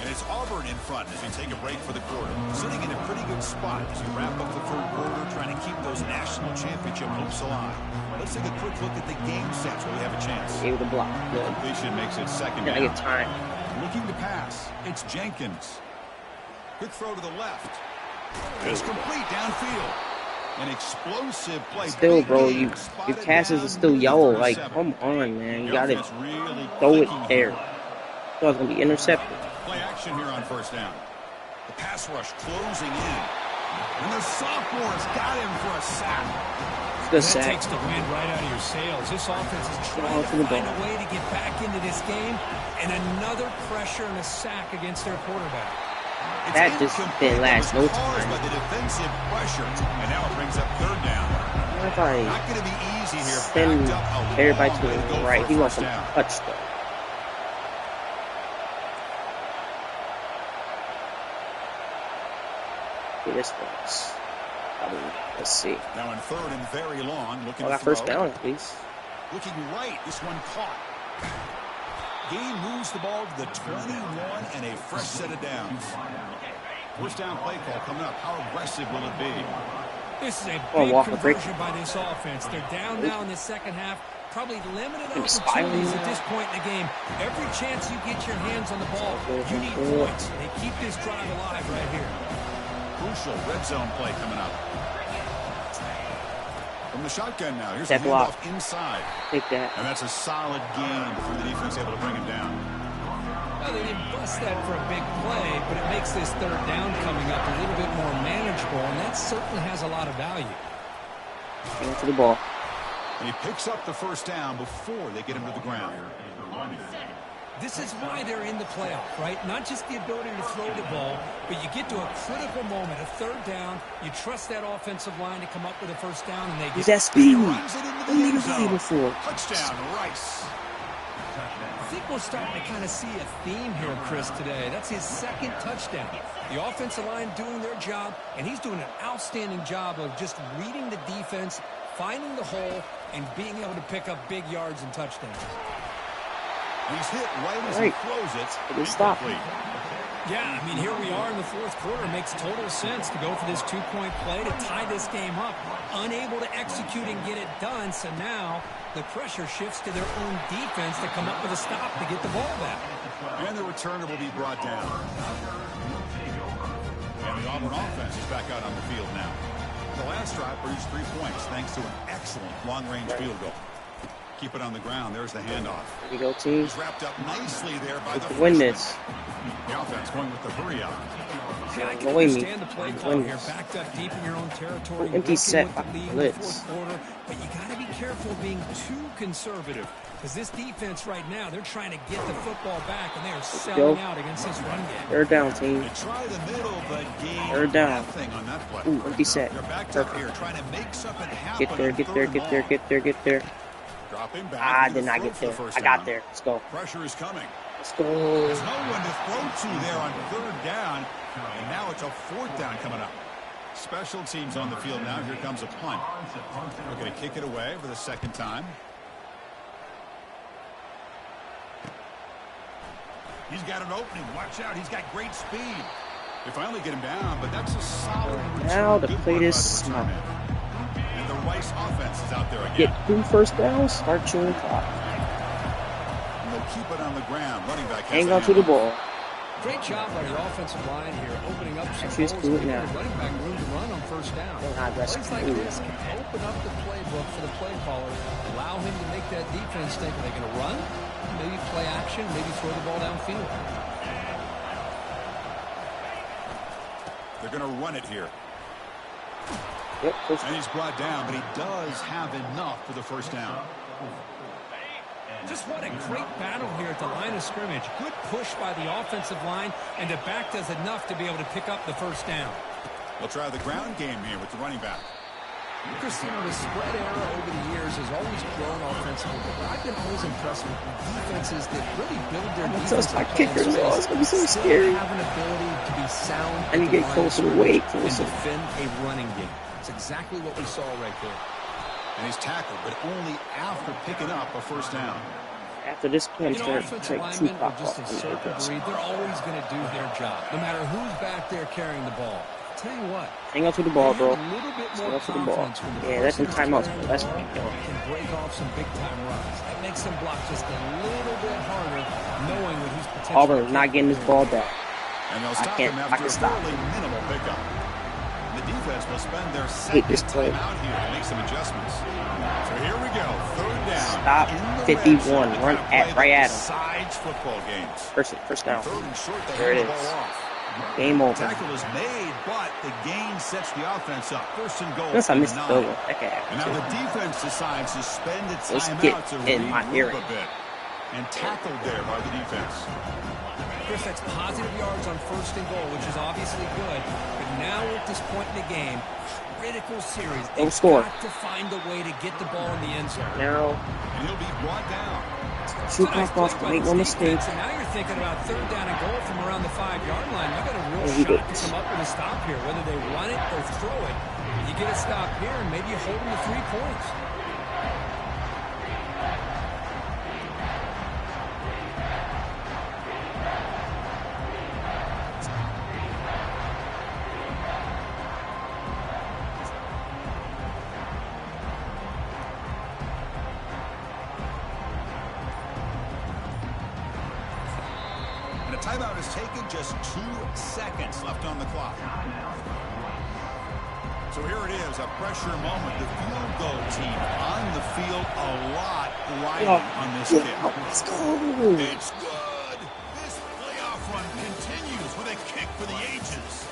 And it's Auburn in front as we take a break for the quarter. Sitting in a pretty good spot as we wrap up the 3rd quarter, trying to keep those national championship hopes alive. Let's take a quick look at the game sets where we have a chance. Able to block. Good. Completion makes it 2nd down. I get time. Looking to pass. It's Jenkins. Quick throw to the left. It's complete downfield. An explosive play. Still, bro, your passes are still yellow. Like, come on, man. You gotta throw it there. So it's gonna be intercepted. Play action here on first down. The pass rush closing in. And the sophomore's got him for a sack. Good that sack. Takes the wind right out of your sails. This offense is trying to find a way to get back into this game. And another pressure and a sack against their quarterback. That just didn't last no time. By the defensive pressure, and now it brings up 3rd down. If I not going to be easy here. Send everybody to the right. He wants some touch though. Okay, this one's let's see. Now in 3rd and very long, looking. I got first down, please. Looking right, this one caught. Gain moves the ball to the 21 and a fresh set of downs. First down play call coming up. How aggressive will it be? This is a big conversion by this offense. They're down now in the second half. Probably limited opportunities at this point in the game. Every chance you get your hands on the ball, you need points. They keep this drive alive right here. Crucial red zone play coming up. From the shotgun now. Here's that the handoff inside. Take that. And that's a solid gain for the defense, able to bring him down. Well, they didn't bust that for a big play, but it makes this third down coming up a little bit more manageable, and that certainly has a lot of value. Get to the ball. And he picks up the first down before they get him to the ground. This is why they're in the playoff, right? Not just the ability to throw the ball, but you get to a critical moment, a third down. You trust that offensive line to come up with a first down, and they get that speed. Before. Touchdown, Rice. I think we're starting to kind of see a theme here, Chris, today. That's his second touchdown. The offensive line doing their job, and he's doing an outstanding job of just reading the defense, finding the hole, and being able to pick up big yards and touchdowns. He's hit right as he throws it. Good stop. Yeah, I mean, here we are in the fourth quarter. Makes total sense to go for this two-point play to tie this game up. Unable to execute and get it done, so now the pressure shifts to their own defense to come up with a stop to get the ball back. And the returner will be brought down. And the Auburn offense is back out on the field now. The last drive produced 3 points thanks to an excellent long-range field goal. Keep it on the ground. There's the handoff. There you go, team. He's wrapped up nicely there by the win this. The offense going with the hurry up. Yeah, I can understand the play call here. Backed up deep in your own territory. Empty set with the lead in the fourth quarter, but you got to be careful being too conservative because this defense right now, they're trying to get the football back, and they are selling out against this run game. Third down, team. They try the middle, but gain third down. Nothing on that play. Ooh, empty set. They're backed up here, trying to make something happen. Get there, get there, get there, get there, get there. Dropping back. I did not get there. I got there. Let's go. Pressure is coming. Let's go. There's no one to throw to there on third down. And now it's a fourth down coming up. Special teams on the field now. Here comes a punt. We're going to kick it away for the second time. He's got an opening. Watch out. He's got great speed. They finally get him down, but that's a solid return. Now the plate is smart. And the Rice offense is out there again. Get 2 first downs, start chewing clock. And they'll keep it on the ground. Running back. Hang on to the ball. Great job by the offensive line here, opening up some holes to now. running back room to run on first down. Plays like this can open up the playbook for the play caller, allow him to make that defense think, are they going to run? Maybe play action, maybe throw the ball downfield. They're going to run it here. Yep, and he's brought down, but he does have enough for the first down. Just what a great battle here at the line of scrimmage. Good push by the offensive line, and the back does enough to be able to pick up the first down. They'll try the ground game here with the running back. Chris, the spread era over the years has always grown offensively, but I've been always impressed with defenses that really build their defense. My kickers, oh, it's going to be so scary. Have an ability to be sound. And you get closer, way closer. And defend a running game. It's exactly what we saw right there. And he's tackled, but only after picking up a first down. After this point, offensive linemen are just a certain breed. They're always going to do their job, no matter who's back there carrying the ball. Tell you what, hang on to the ball, bro. Hang on to the ball. Yeah, that's some timeouts, bro. That's what can break off some big time runs. That makes them block just a little bit harder, knowing what he's potentially. Auburn is not getting this ball back. And they'll stop him after a fairly minimal pickup. The defense will spend their second time out here to make some adjustments. So here we go, third down. Stop 51. Run right at him. Sides football games. First down. Third and short, there it is. Game over. Tackle is made, but the gain sets the offense up. First and goal. Unless I missed the field goal. And now the defense decides to spend its time out to in my area. a bit. And tackled there by the defense. Chris, that's positive yards on first and goal, which is obviously good. But now at this point in the game, critical series. Don't score. Got to find a way to get the ball in the end zone. Now. And he'll be brought down. Shoot clock off, make no mistake. And now you're thinking about third down and goal from around the 5-yard line. You got a real shot to come up with a stop here, whether they run it or throw it. You get a stop here, and maybe you hold them to 3 points. Timeout is taken, just 2 seconds left on the clock. So here it is, a pressure moment. The field goal team on the field, a lot riding on this kick. Let's go. It's good. This playoff run continues with a kick for the ages.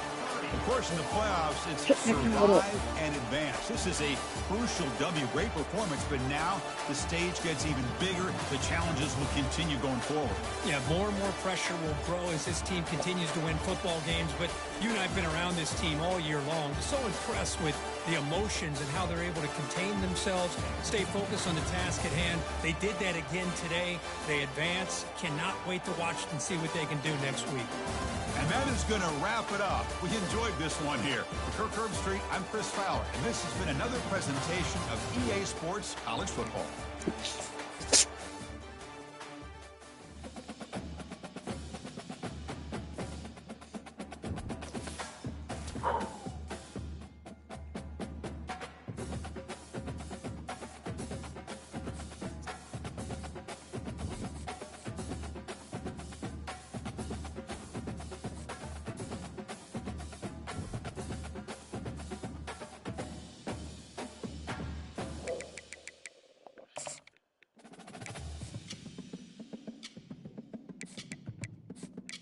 Of course, in the playoffs, it's survive and advance. This is a crucial W. Great performance, but now the stage gets even bigger. The challenges will continue going forward. Yeah, more and more pressure will grow as this team continues to win football games. But you and I have been around this team all year long. So impressed with the emotions and how they're able to contain themselves, stay focused on the task at hand. They did that again today. They advance. Cannot wait to watch and see what they can do next week. And that is going to wrap it up. We enjoyed this one here. For Kirk Herbstreit, I'm Chris Fowler, and this has been another presentation of EA Sports College Football.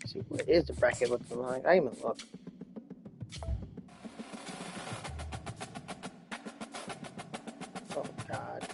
See, what is the bracket looking like? I even look. Oh God.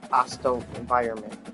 Hostile environment.